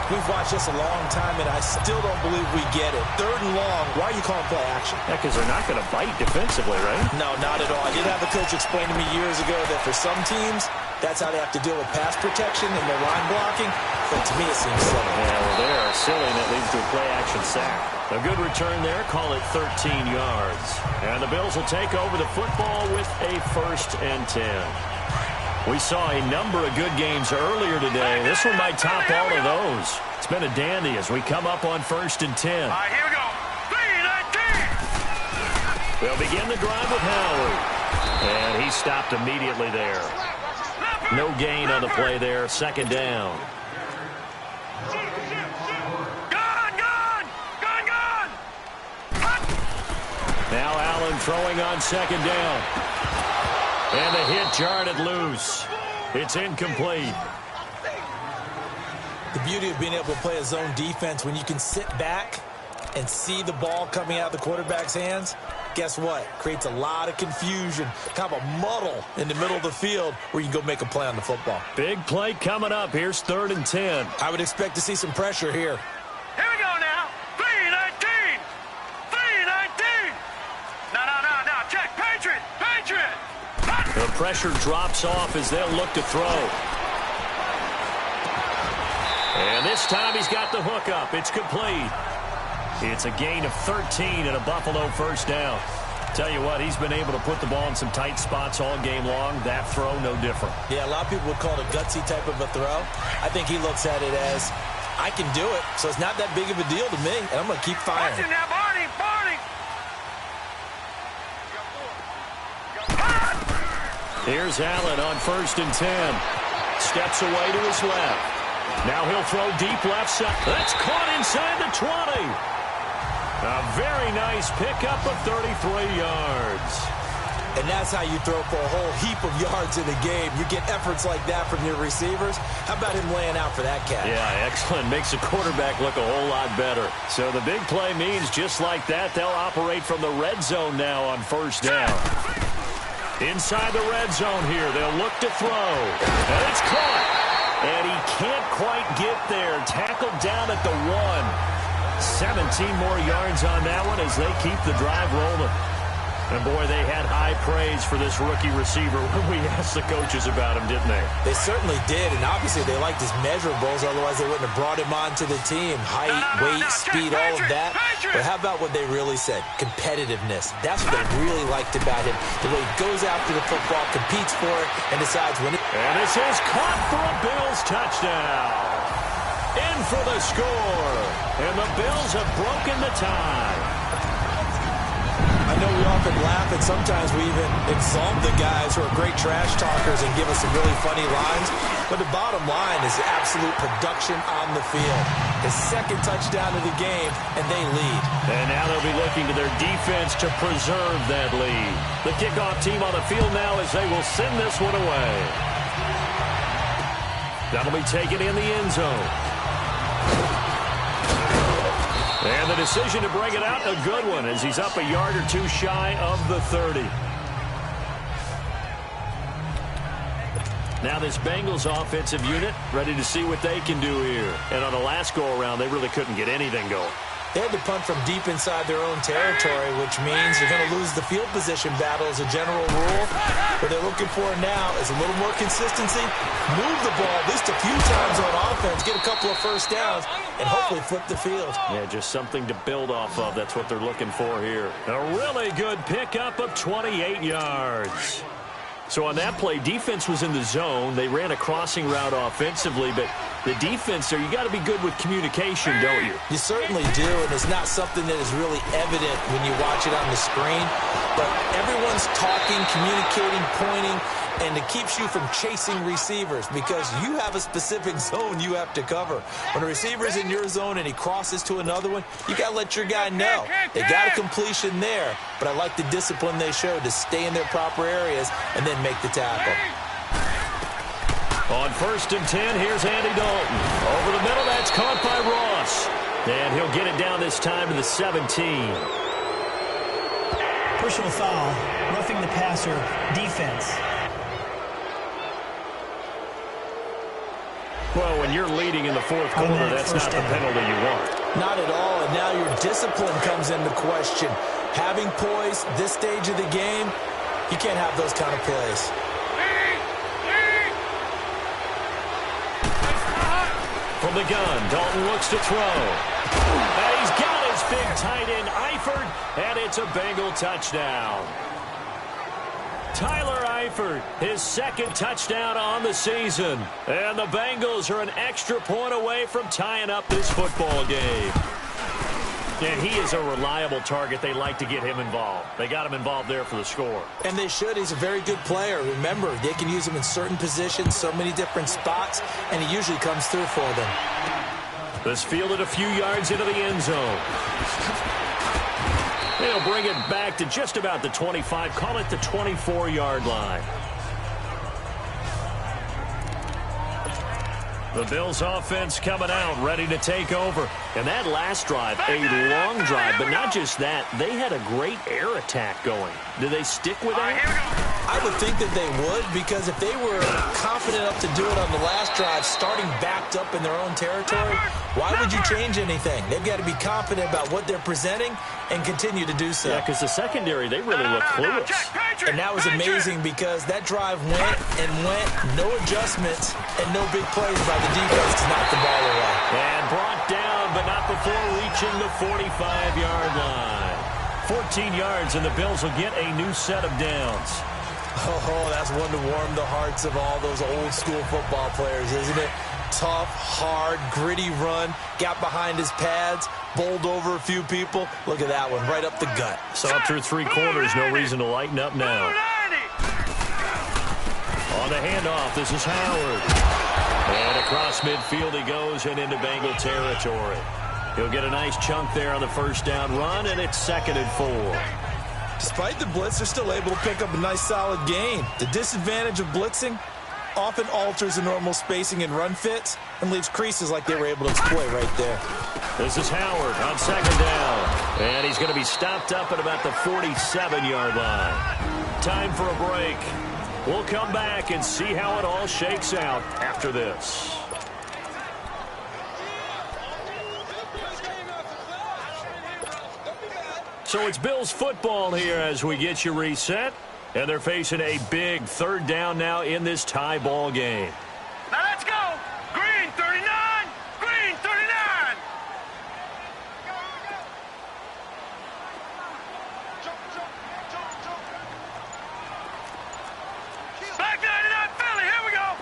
We've watched this a long time, and I still don't believe we get it. 3rd and long. Why are you calling play action? Yeah, because they're not going to bite defensively, right? No, not at all. I did have a coach explain to me years ago that for some teams, that's how they have to deal with pass protection and their line blocking. But to me, it seems silly. Yeah, well, they are silly, and that leads to a play-action sack. A good return there. Call it 13 yards. And the Bills will take over the football with a 1st and 10. We saw a number of good games earlier today. This one might top all of those. It's been a dandy as we come up on 1st and 10. All right, here we go. 3-19. They'll begin the drive with Howard. And he stopped immediately there. No gain on the play there. 2nd down. Now Allen throwing on second down. And the hit jarred it loose. It's incomplete. The beauty of being able to play a zone defense when you can sit back and see the ball coming out of the quarterback's hands, guess what? Creates a lot of confusion, kind of a muddle in the middle of the field where you can go make a play on the football. Big play coming up. Here's 3rd and 10. I would expect to see some pressure here. Here we go now. 3-19. 3-19. No. Check. Patriot. The pressure drops off as they'll look to throw. And this time he's got the hook up. It's complete. It's a gain of 13 and a Buffalo first down. Tell you what, he's been able to put the ball in some tight spots all game long. That throw, no different. Yeah, a lot of people would call it a gutsy type of a throw. I think he looks at it as, I can do it, so it's not that big of a deal to me, and I'm going to keep firing. Watch him now, Barney. Here's Allen on 1st and 10. Steps away to his left. Now he'll throw deep left side. That's caught inside the 20. A very nice pickup of 33 yards. And that's how you throw for a whole heap of yards in a game. You get efforts like that from your receivers. How about him laying out for that catch? Yeah, excellent. Makes the quarterback look a whole lot better. So the big play means just like that, they'll operate from the red zone now on 1st down. Inside the red zone here, they'll look to throw. And it's caught. And he can't quite get there. Tackled down at the 1. 17 more yards on that one as they keep the drive rolling. And, boy, they had high praise for this rookie receiver when we asked the coaches about him, didn't they? They certainly did, and obviously they liked his measurables. Otherwise, they wouldn't have brought him onto the team. Height, weight, speed, all of that. But how about what they really said? Competitiveness. That's what they really liked about him. The way he goes after the football, competes for it, and decides when it... And this is caught for a Bills touchdown. In for the score. And the Bills have broken the tie. I know we often laugh, and sometimes we even exalt the guys who are great trash talkers and give us some really funny lines. But the bottom line is absolute production on the field. His 2nd touchdown of the game, and they lead. And now they'll be looking to their defense to preserve that lead. The kickoff team on the field now as they will send this one away. That'll be taken in the end zone. And the decision to bring it out, a good one, as he's up a yard or two shy of the 30. Now this Bengals offensive unit ready to see what they can do here. And on the last go-around, they really couldn't get anything going. They had to punt from deep inside their own territory, which means you're going to lose the field position battle as a general rule. What they're looking for now is a little more consistency, move the ball at least a few times on offense, get a couple of first downs, and hopefully flip the field. Yeah, just something to build off of. That's what they're looking for here. A really good pickup of 28 yards. So on that play, defense was in the zone. They ran a crossing route offensively, but the defense there, you got to be good with communication, don't you? You certainly do, and it's not something that is really evident when you watch it on the screen. But everyone's talking, communicating, pointing, and it keeps you from chasing receivers because you have a specific zone you have to cover. When a receiver's in your zone and he crosses to another one, you got to let your guy know. They got a completion there, but I like the discipline they showed to stay in their proper areas and then make the tackle. On 1st and 10, here's Andy Dalton. Over the middle, that's caught by Ross. And he'll get it down this time to the 17. Personal foul, roughing the passer, defense. Well, when you're leading in the 4th quarter, that's not the penalty you want. Not at all, and now your discipline comes into question. Having poise this stage of the game, you can't have those kind of plays. From the gun, Dalton looks to throw. And he's got his big tight end, Eifert, and it's a Bengal touchdown. Tyler Eifert, his 2nd touchdown on the season. And the Bengals are an extra point away from tying up this football game. And he is a reliable target. They like to get him involved. They got him involved there for the score. And they should. He's a very good player. Remember, they can use him in certain positions, so many different spots, and he usually comes through for them. This fielded a few yards into the end zone. They'll bring it back to just about the 25, call it the 24-yard line. The Bills offense coming out, ready to take over. And that last drive, a long drive, but not just that. They had a great air attack going. Do they stick with that? I would think that they would, because if they were confident enough to do it on the last drive, starting backed up in their own territory, why would you change anything? They've got to be confident about what they're presenting and continue to do so. Yeah, because the secondary, they really look clueless. And that was amazing because that drive went and went, no adjustments and no big plays by the defense to knock the ball away. And brought down, but not before reaching the 45-yard line. 14 yards, and the Bills will get a new set of downs. Oh, that's one to warm the hearts of all those old-school football players, isn't it? Tough, hard, gritty run, got behind his pads, bowled over a few people. Look at that one, right up the gut. Saw through three quarters, no reason to lighten up now. On the handoff, this is Howard. And across midfield he goes and into Bengal territory. He'll get a nice chunk there on the first down run, and it's 2nd and 4. Despite the blitz, they're still able to pick up a nice solid gain. The disadvantage of blitzing often alters the normal spacing and run fits and leaves creases like they were able to exploit right there. This is Howard on 2nd down. And he's going to be stopped up at about the 47-yard line. Time for a break. We'll come back and see how it all shakes out after this. So it's Bills football here as we get you reset. And they're facing a big 3rd down now in this tie ball game. Now let's go. Green 39. Green 39. Back 99 Philly. Here we go.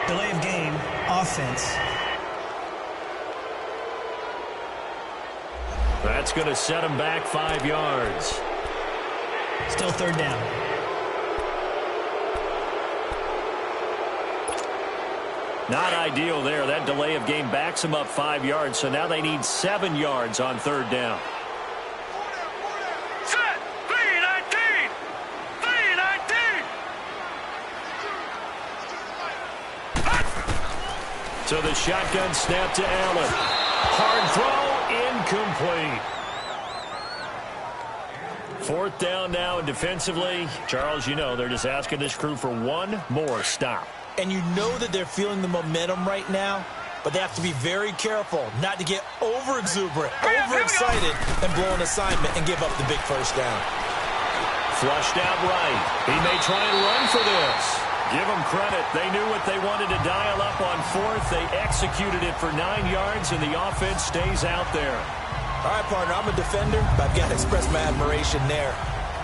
Delay of game, offense. That's going to set him back 5 yards. Still 3rd down. Not ideal there. That delay of game backs them up 5 yards, so now they need 7 yards on 3rd down. Set. 319. 319. So the shotgun snap to Allen. Hard throw, incomplete. 4th down now, and defensively, Charles, you know, they're just asking this crew for one more stop. And you know that they're feeling the momentum right now, but they have to be very careful not to get over-exuberant, overexcited, and blow an assignment and give up the big first down. Flushed out right. He may try and run for this. Give them credit. They knew what they wanted to dial up on 4th. They executed it for 9 yards, and the offense stays out there. All right, partner, I'm a defender, but I've got to express my admiration there.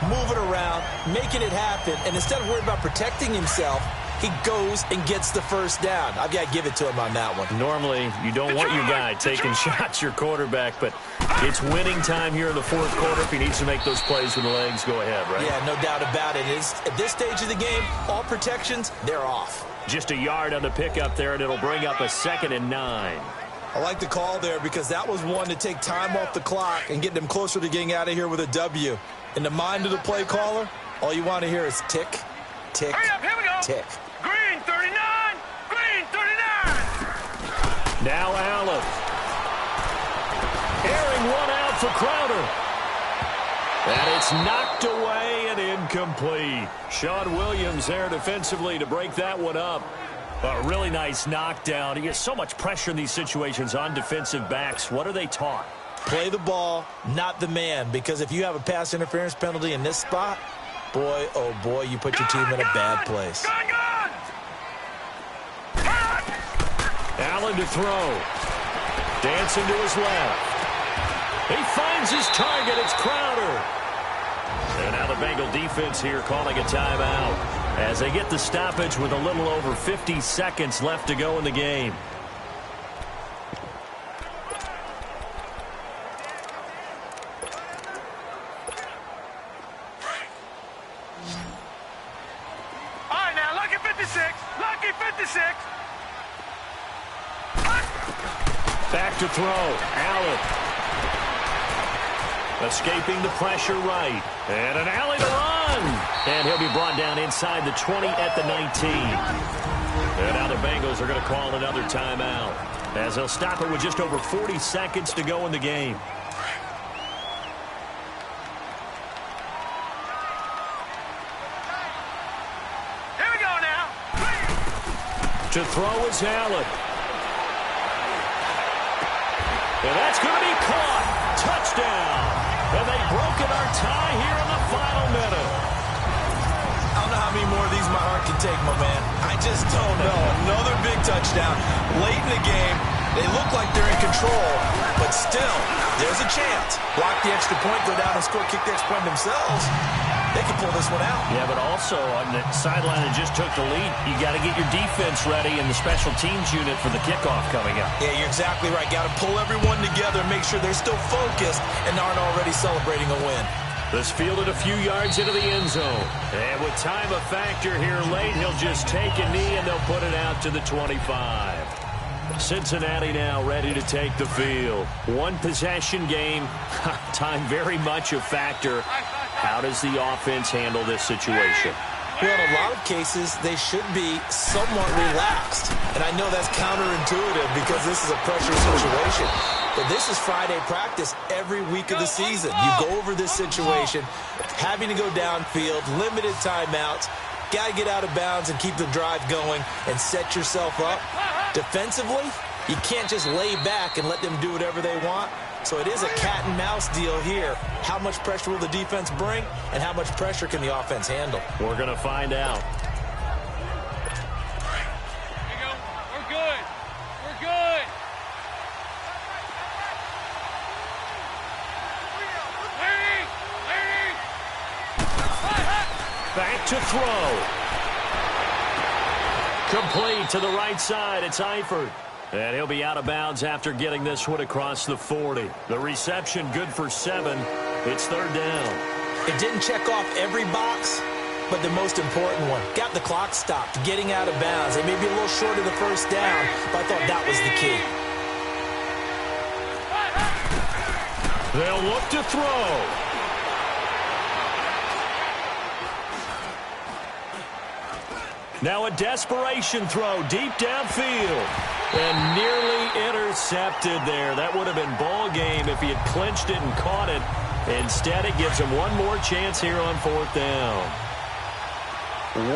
Moving around, making it happen, and instead of worrying about protecting himself, he goes and gets the first down. I've got to give it to him on that one. Normally, you don't want your guy taking shots, your quarterback, but it's winning time here in the 4th quarter. If he needs to make those plays with the legs, go ahead, right? Yeah, no doubt about it. At this stage of the game, all protections, they're off. Just a yard on the pickup there, and it'll bring up a 2nd and 9. I like the call there because that was one to take time off the clock and get them closer to getting out of here with a W. In the mind of the play caller, all you want to hear is tick, tick, Hurry up, here we go. tick. Green 39. Green 39. Now Allen. Airing one out for Crowder. And it's knocked away and incomplete. Sean Williams there defensively to break that one up. A really nice knockdown. He gets so much pressure in these situations on defensive backs. What are they taught? Play the ball, not the man, because if you have a pass interference penalty in this spot, boy, oh boy, you put your team in a bad place. Gun. Allen to throw. Dancing to his left. He finds his target. It's Crowder. And now the Bengal defense here calling a timeout as they get the stoppage with a little over 50 seconds left to go in the game. 56. Lucky 56. Back to throw. Allen. Escaping the pressure right. And an alley to run. And he'll be brought down inside the 20 at the 19. And now the Bengals are going to call another timeout, as they'll stop it with just over 40 seconds to go in the game. Here we go now. To throw is Allen. And that's going to be caught. Touchdown. And they've broken our tie here in the final minute. I don't know how many more of these my heart can take, my man. I just don't know. Another big touchdown. Late in the game, they look like they're in control, but still, there's a chance. Block the extra point, go down and score, kick the extra point themselves. They can pull this one out. Yeah, but also on the sideline that just took the lead, you got to get your defense ready and the special teams unit for the kickoff coming up. Yeah, you're exactly right. Got to pull everyone together and make sure they're still focused and aren't already celebrating a win. This fielded a few yards into the end zone. And with time a factor here late, he'll just take a knee and they'll put it out to the 25. Cincinnati now ready to take the field. One possession game. Time very much a factor. How does the offense handle this situation? Well, in a lot of cases, they should be somewhat relaxed. And I know that's counterintuitive because this is a pressure situation. But this is Friday practice every week of the season. You go over this situation, having to go downfield, limited timeouts, got to get out of bounds and keep the drive going and set yourself up. Defensively, you can't just lay back and let them do whatever they want. So it is a cat and mouse deal here. How much pressure will the defense bring, and how much pressure can the offense handle? We're going to find out. Here you go. We're good. We're good. Back to throw. Complete to the right side. It's Eifert. And he'll be out of bounds after getting this one across the 40. The reception good for 7. It's third down. It didn't check off every box, but the most important one. Got the clock stopped, getting out of bounds. They may be a little short of the first down, but I thought that was the key. They'll look to throw. Now a desperation throw deep downfield. And nearly intercepted there. That would have been ball game if he had clinched it and caught it. Instead, it gives him one more chance here on fourth down.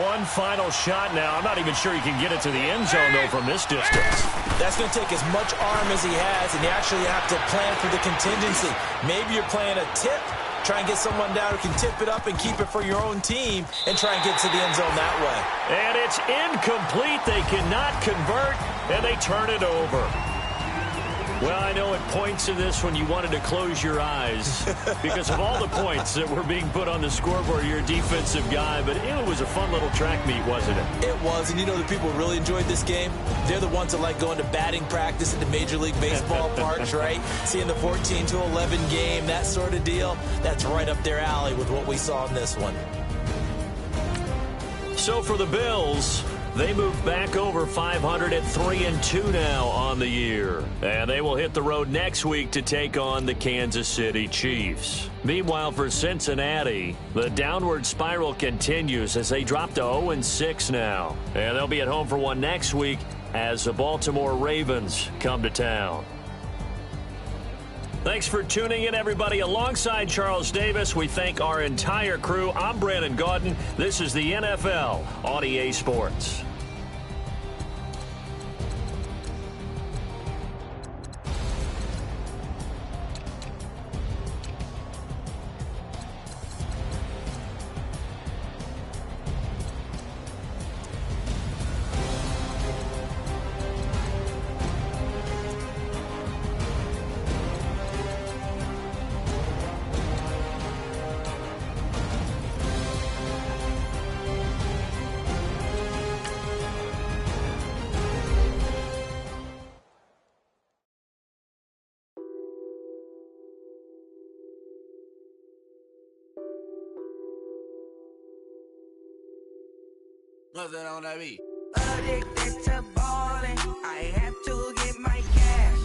One final shot now. I'm not even sure he can get it to the end zone, though, from this distance. That's going to take as much arm as he has, and you actually have to plan for the contingency. Maybe you're playing a tip. Try and get someone down who can tip it up and keep it for your own team and try and get to the end zone that way. And it's incomplete. They cannot convert, and they turn it over. Well, I know at points in this when you wanted to close your eyes because of all the points that were being put on the scoreboard. You're a defensive guy, but it was a fun little track meet, wasn't it? It was, and you know the people who really enjoyed this game? They're the ones that like going to batting practice at the Major League Baseball parks, right? Seeing the 14-11 game, that sort of deal. That's right up their alley with what we saw in this one. So for the Bills, they move back over 500 at 3-2 now on the year. And they will hit the road next week to take on the Kansas City Chiefs. Meanwhile, for Cincinnati, the downward spiral continues as they drop to 0-6 now. And they'll be at home for one next week as the Baltimore Ravens come to town. Thanks for tuning in, everybody. Alongside Charles Davis, we thank our entire crew. I'm Brandon Gaudin. This is the NFL on EA Sports. What's that on that beat? Addicted to ballin', I have to get my cash.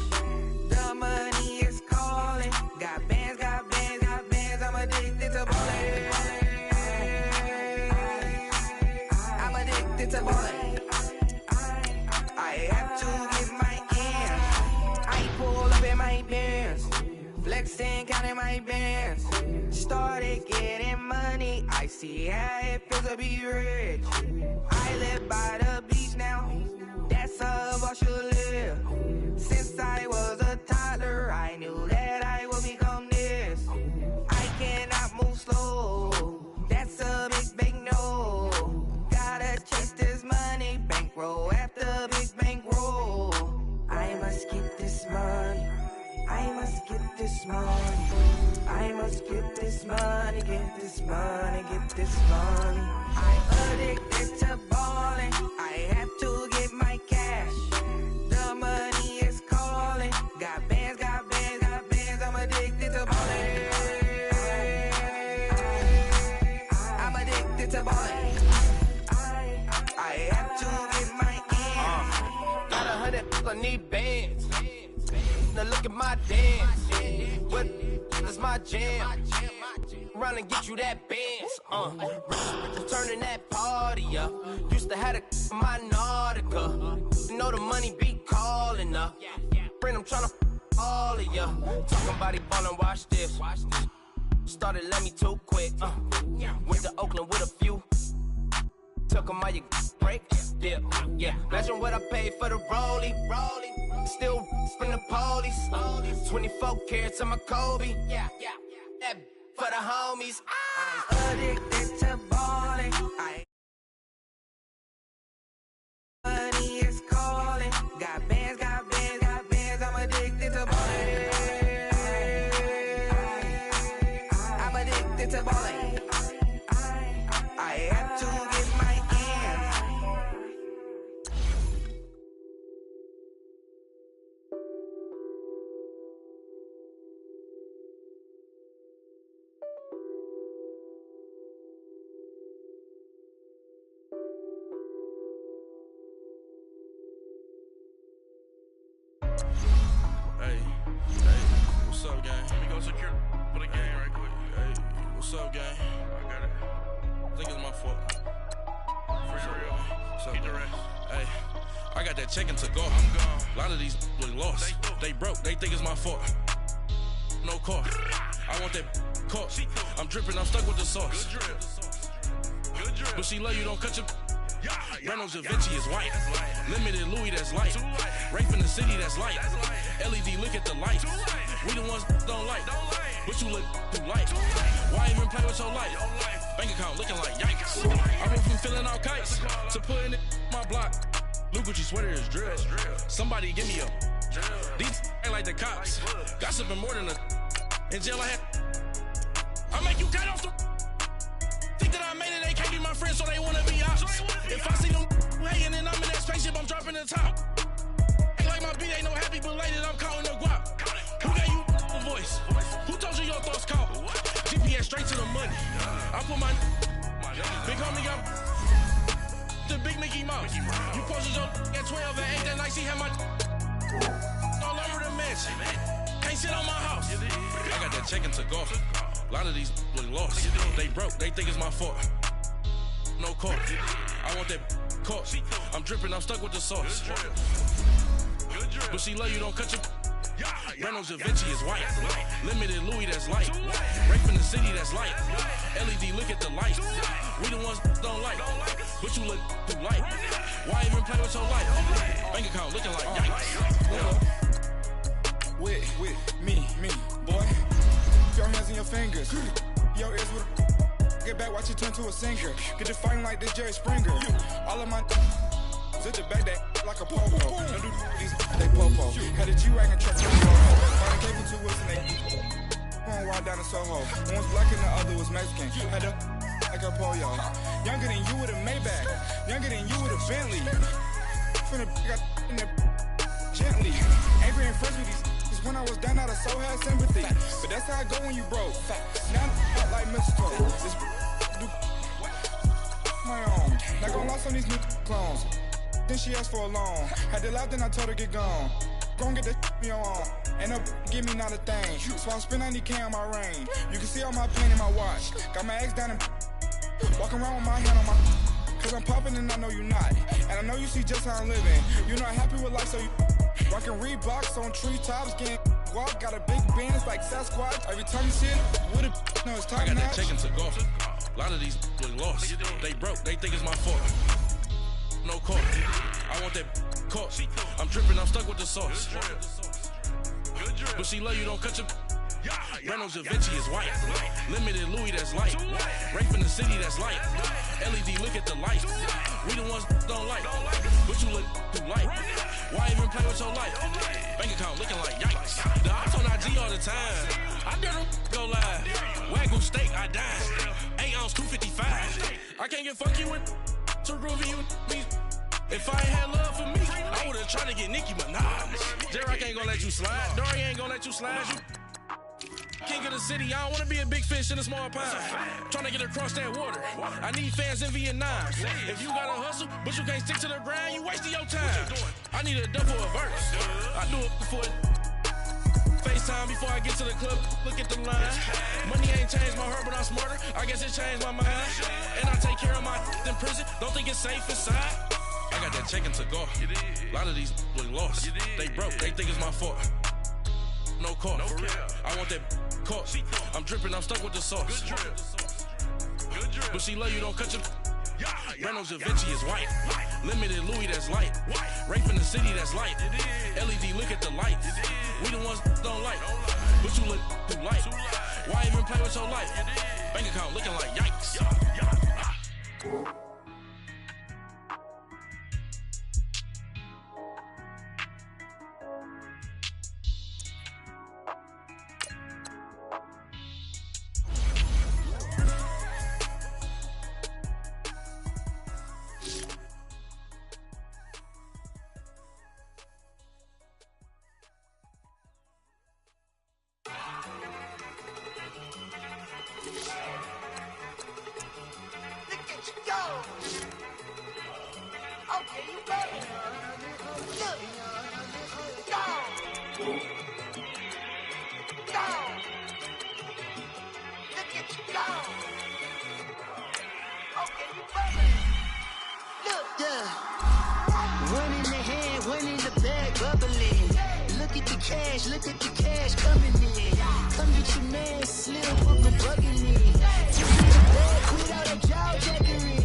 The money is calling. Got bands, got bands, got bands. I'm addicted to ballin'. I'm addicted to ballin'. I have to get my ends. I pull up in my bands, flexing, counting my bands. Started getting money. I see how it feels to be rich. I live by the beach now. That's how I should live. Since I was a toddler, I knew that I would become this. I cannot move slow. That's a big no. Gotta chase this money, bankroll after big bankroll. I must get this money. I must get this money. I must get this money, get this money, get this money. I'm addicted to ballin'. I have to get my cash. The money is calling. Got bands, got bands, got bands. I'm addicted to ballin'. I'm addicted to ballin'. I have to get my ends. Got 100, I need bands. Now look at my dance. What is my jam? Run and get you that bands. Turning that party up. Used to have a my Nautica. You know the money be calling up. Friend, I'm tryna all of ya. Talking about it ballin', watch this. Started let me too quick. Went to Oakland with a few. Took 'em all you break. Dip. Yeah. Imagine what I paid for the rollie. Still from the police. 24 carats on my Kobe. Yeah. That for the homies. I'm addicted to ballin'. Money is calling. Got bands, got bands, got bands. I'm addicted to ballin'. I'm addicted to ballin'. I have to get my ends. Hey, what's up, gang? Let me go secure for the game right quick. Hey, what's up, gang? I got it. I think it's my fault. For real. What's up, man? Hey, I got that check-in to go. I'm gone. A lot of these look lost. They broke. They think it's my fault. No car. I want that caught. I'm dripping. I'm stuck with the sauce. Good drip. But she love you. Don't cut your. Reynolds Da Vinci is white. Limited Louis, that's light. Rape in the city, that's light. LED, look at the light. We the ones don't like. But you look too light. Why even play with your life? Bank account looking like yikes. I went from filling out kites to putting it my block. Blue Gucci sweater is drill. Somebody give me a. These ain't like the cops. Gossiping more than a. In jail I had. I make you cut off the. Think that I made it, they can't be my friends, so they wanna be ops. If I see them hating and I'm in that spaceship, I'm dropping the top. Ain't like my beat, ain't no happy belated, I'm counting the guap. Who gave you a voice? Who told you your thoughts count? GPS straight to the money. I put my big homie got the big Mickey Mouse. You posted your at 12 and 8 that night, she had my all over the mansion. Can't sit on my house. I got that check-in to go. A lot of these look lost. They broke, they think it's my fault. No car. I want that caught. I'm dripping, I'm stuck with the sauce. But she love you, don't cut your. Reynolds Da Vinci is white. Limited Louis, that's light. Rape in the city, that's light. LED, look at the light. We the ones don't like. But you look too light. Why even play with your life? Bank account looking like yikes. With me, boy. Your hands and your fingers. Your ears with a. Get back, watch you turn to a singer. Get to fighting like this Jerry Springer. All of my. Sit the back that like a popo. Don't do these, they popo. Had a G-Wagon truck from Soho. Found a cable 2 wheels and they. One wild down in Soho. One was black and the other was Mexican. Had a. Like a polio. Younger than you with a Maybach. Younger than you with a Bentley. From the. Got in the. Gently. Angry and friends with these. When I was down out of so had sympathy. But that's how I go when you broke. Now I'm like mistletoe. This do my own. home. Not gonna lost on these new clones. Then she asked for a loan. Had to laugh, then I told her get gone. Gon' get that me on. Ain't no give me not a thing. So I'm spending 90K on my ring. You can see all my pain in my watch. Got my ex down and walking around with my hand on my. Cause I'm popping and I know you not. And I know you see just how I'm living. You're not happy with life, so you rockin' Reeboks on treetops, getting walk. Got a big band, it's like Sasquatch. Every time you see it, with it, no, it's time. I got that chicken to go. A lot of these look lost. They broke, they think it's my fault. No court. I want that court. I'm dripping, I'm stuck with the sauce. But she love you, don't cut your. Reynolds Da Vinci is white. Limited Louis, that's light. Rape in the city, that's light. LED, look at the light. We the ones don't like. But you look too light. Why even play with your life? Bank account looking like yikes. The ops on IG all the time. I dare them go live. Wagyu steak, I dine. 8 ounce, 255. I can't get fuck you with too groovy you me. If I ain't had love for me, I would've tried to get Nicki Minaj. J-Rock ain't gonna let you slide. Dory ain't gonna let you slide. You king of the city, I don't wanna be a big fish in a small pond. Trying to get across that water. I need fans in Vietnam. If you gotta hustle, but you can't stick to the grind, you wasting your time. I need a double a verse. I do it before FaceTime before I get to the club. Look at the line. Money ain't changed my heart, but I'm smarter. I guess it changed my mind. And I take care of my in prison. Don't think it's safe inside. I got that chicken to go. A lot of these look lost. They broke, they think it's my fault. No court. I want that court. I'm dripping, I'm stuck with the sauce. But she love you, don't cut your. Reynolds Da Vinci is white. Limited Louis, that's light. Rape in the city, that's light. LED, look at the lights. We the ones don't like. But you look too light. Why even play with your life? Bank account looking like yikes. Look at the cash coming in. Come get your man Slim for the bugging me. You see the bag without a jaw jackery.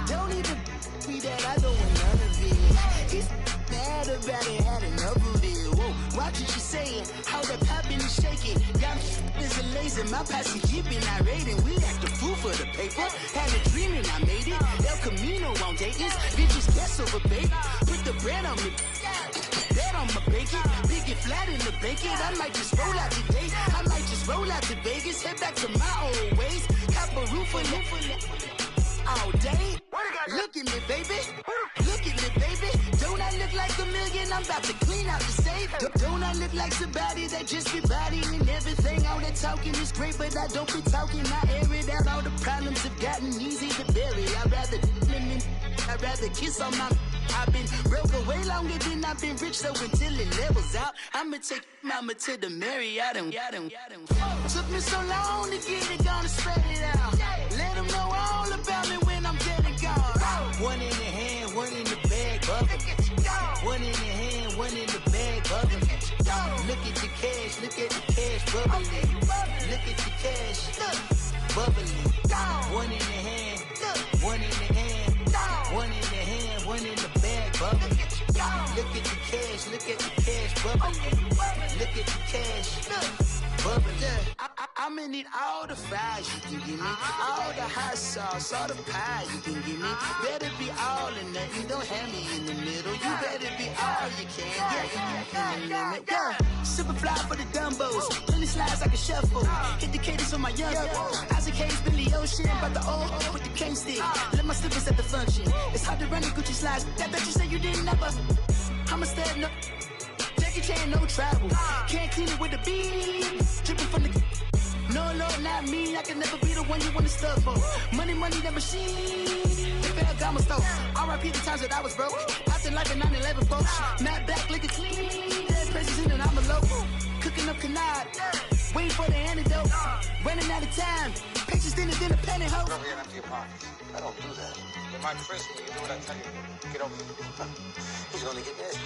Don't even be that, I don't want none of it. He's mad about it, had enough of it. Whoa, watch what you saying, how the poppin' and shaking. Y'all is a laser, my passenger been irate and we act a fool for the paper. Had a dream and I made it. El Camino on Dayton's, bitches guess over bait. Put the bread on me. I'ma bake it, big it flat in the bake it. I might just roll out today. I might just roll out to Vegas, head back to my old ways. Cop a roof for all day. Look at me, baby. Look at me, baby. Don't I look like a million? I'm about to clean out the safe. Don't I look like somebody that just be bodying everything? All that talking is great, but I don't be talking. I air it out. All the problems have gotten easy to bury. I'd rather kiss on my. I've been broke away longer than I've been rich, so until it levels out, I'ma take mama to the Marriott and took me so long to get it, gonna spread it out. Let them know all about me when I'm dead and gone. One in the hand, one in the bag, bubble. One in the hand, one in the bag, bubble. Look at the cash, look at the cash, bubbling. Look at the cash, bubbling. One in the hand, one in the hand, one in the hand, one in the bag, bubbling. Look at the cash, look at the cash, bubbling. Look at the cash, bubbling. I'ma need all the fries you can give me, all the hot sauce, all the pie you can give me. Better be all or nothing, don't have me in the middle. You better be all you can, yeah. Super fly for the dumbos, plenty slides I can shuffle. Hit the cadence on my young Isaac Hayes, Billy Ocean, about the old with the cane stick. Let my slippers at the function. It's hard to run the Gucci slides. That bet you say you didn't never. I'ma stand no. Jackie Chan, no travel. Can't clean it with the beat. Dripping from the. No, not me. I can never be the one you wanna stuff for. Money, that machine. If it Ferragamo store. R.I.P. the times that I was broke. Popped in like a 9/11 folks. Matte back, looking clean. Dead president and I'm a local. Cooking up canard. Waiting for the antidote. Running out of time. Pictures thinner than a penny hoe. Don't get empty your pockets. I don't do that. In my charisma, you do what I tell you. Get over it. He's gonna get this.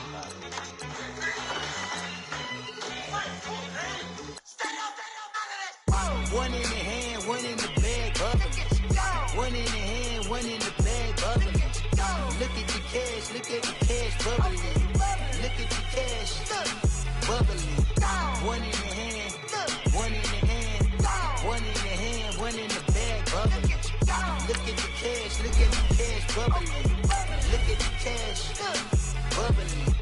One in the hand, one in the bag, bubbling. One in the hand, one in the bag, bubbling. Look at the cash, bubbling. Look at the cash, bubbling. One in the hand, one in the hand, one in the hand, one in the bag, bubbling. Look at the cash, bubbling. Look at the cash, bubbling.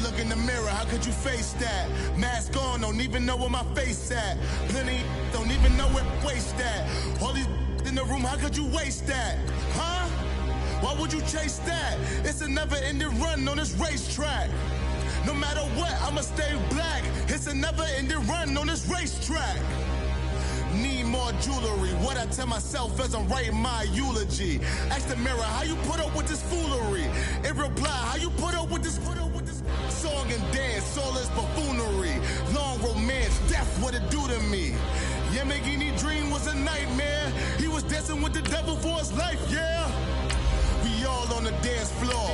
Look in the mirror, how could you face that? Mask on, don't even know where my face at. Plenty don't even know where waste at. All these in the room, how could you waste that? Huh? Why would you chase that? It's a never-ending run on this racetrack. No matter what, I'ma stay black. It's a never-ending run on this racetrack. Need more jewelry. What I tell myself as I'm writing my eulogy. Ask the mirror, how you put up with this foolery? In reply, how you put up with this song and dance, all this buffoonery. Long romance, death, what it do to me? Yamagini dream was a nightmare. He was dancing with the devil for his life, yeah. We all on the dance floor.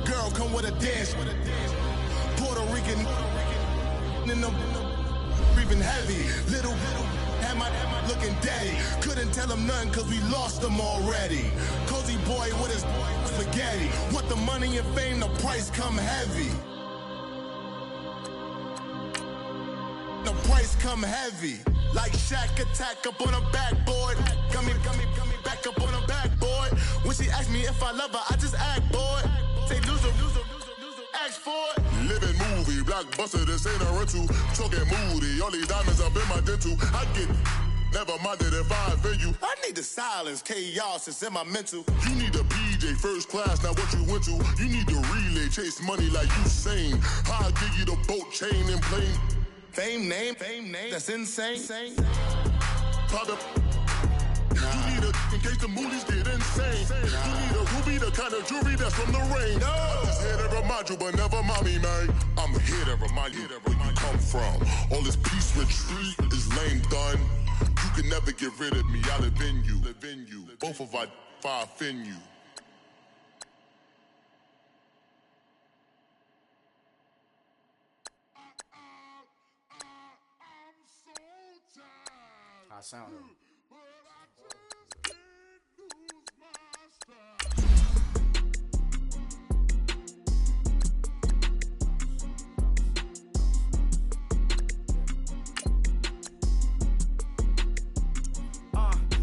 Girl, come with a dance. Puerto Rican in the breathing heavy. Little had my looking daddy. Couldn't tell him nothing cause we lost him already. Cozy boy with his spaghetti. Want the money and fame, the price come heavy. The price come heavy. Like Shaq attack up on a backboard. Gummy, back up on a backboard. When she asked me if I love her, I just act bored. Say loser, ask for it. Living movie, blockbuster, this ain't a rental. Talking moody, all these diamonds up in my dental. I get never minded if I offend you. I need the silence, chaos, it's in my mental. You need a PJ, first class, not what you went to. You need the relay, chase money like you sane. I'll give you the boat, chain, and plane. Fame name, that's insane. Pop up. You need a, in case the movies get insane. You need a ruby, the kind of jewelry that's from the rain. I'm just here to remind you, but never mommy, man. I'm here to remind you where you come from. All this peace retreat is lame done. You can never get rid of me, I live in you. Both of our offend you. I sound it.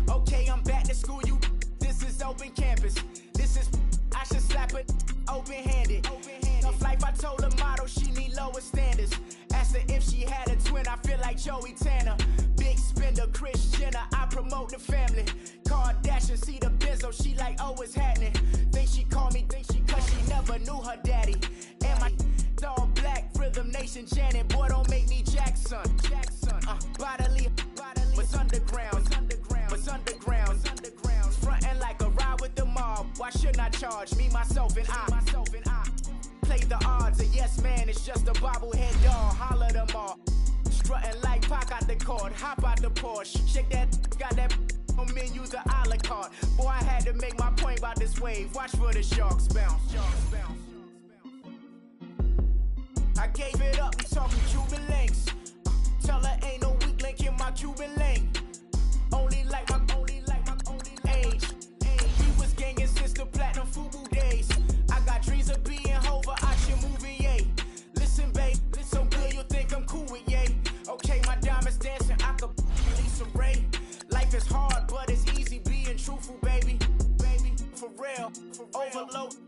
Okay, I'm back to school, you. This is open campus. This is, I should slap it open-handed. Tough life, I told her motto, she need lower standards. Asked her if she had a twin, I feel like Joey Tanner. Big spender, Kris Jenner, I promote the family. Kardashian, see the benzo, she like, oh, it's happening. Think she called me, cause she never knew her daddy. And my all black, Rhythm Nation Janet, boy, don't make me Jackson. Bodily, what's underground, what's underground. Frontin' like a ride with the mob, why shouldn't I charge me, myself, and I? Play the odds, a yes man, it's just a bobblehead doll, holler them all. Strutting like Pac out the court, hop out the Porsche, shake that, got that on menus, a la carte. Boy, I had to make my point about this wave, watch for the sharks bounce. I gave it up, I'm talking Cuban links. Tell her ain't no weak link in my Cuban link. Only like my age. We was gangin' since the platinum FUBU days. I got dreams of being Hova, out your movie, yay. Listen, babe, so good you'll think I'm cool with yay. Okay, my diamonds dancing, I could release some Ray. Life is hard, but it's easy being truthful, baby. For real,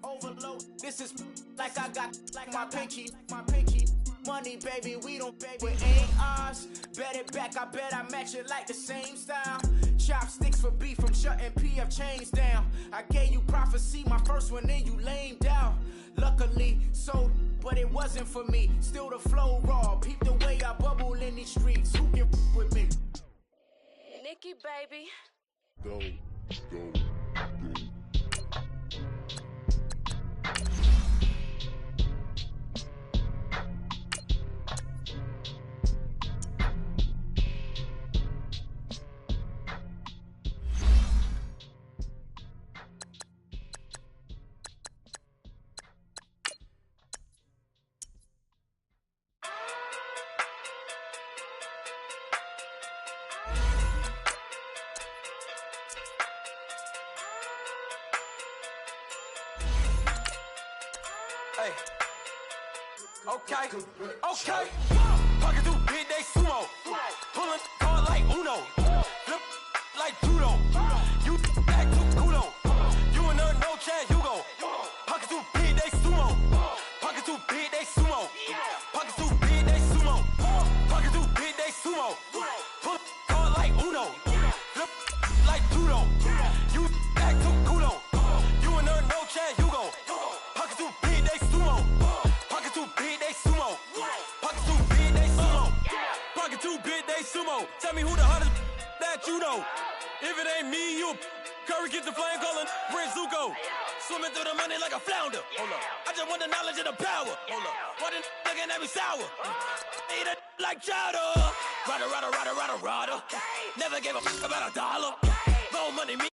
overload. This is like I got like my pinky. Money, baby, we don't, baby, it ain't ours. Bet it back, I bet I match it like the same style. Chopsticks for beef from shutting PF chains down. I gave you prophecy, my first one, then you lamed out. Luckily, sold, but it wasn't for me. Still the flow raw, peep the way I bubble in these streets. Who can with me? Nikki, baby. Go. Hey. Okay. Pocket too big, they sumo. Pulling card like Uno. Flip like judo. You act too kudo. You and her no chance, you go. Pocket too big, they sumo. Pocket too big, they sumo. Pocket too big, they sumo. Pocket too big, they sumo. Pull card like Uno. Flip like judo. You act too kudo. You and her no chance, you go. Pocket too big, they sumo. Pocket too big, they sumo. Pocket too big, they sumo. Pocket too big, they sumo. Tell me who the hottest that you know. If it ain't me, you Curry gets the flame calling Prince Zuko. Swimming through the money like a flounder. Hold up. I just want the knowledge and the power. Hold up. Why the looking at me sour? Eat it like chowder. Rada. Never gave a fuck about a dollar. More money, me.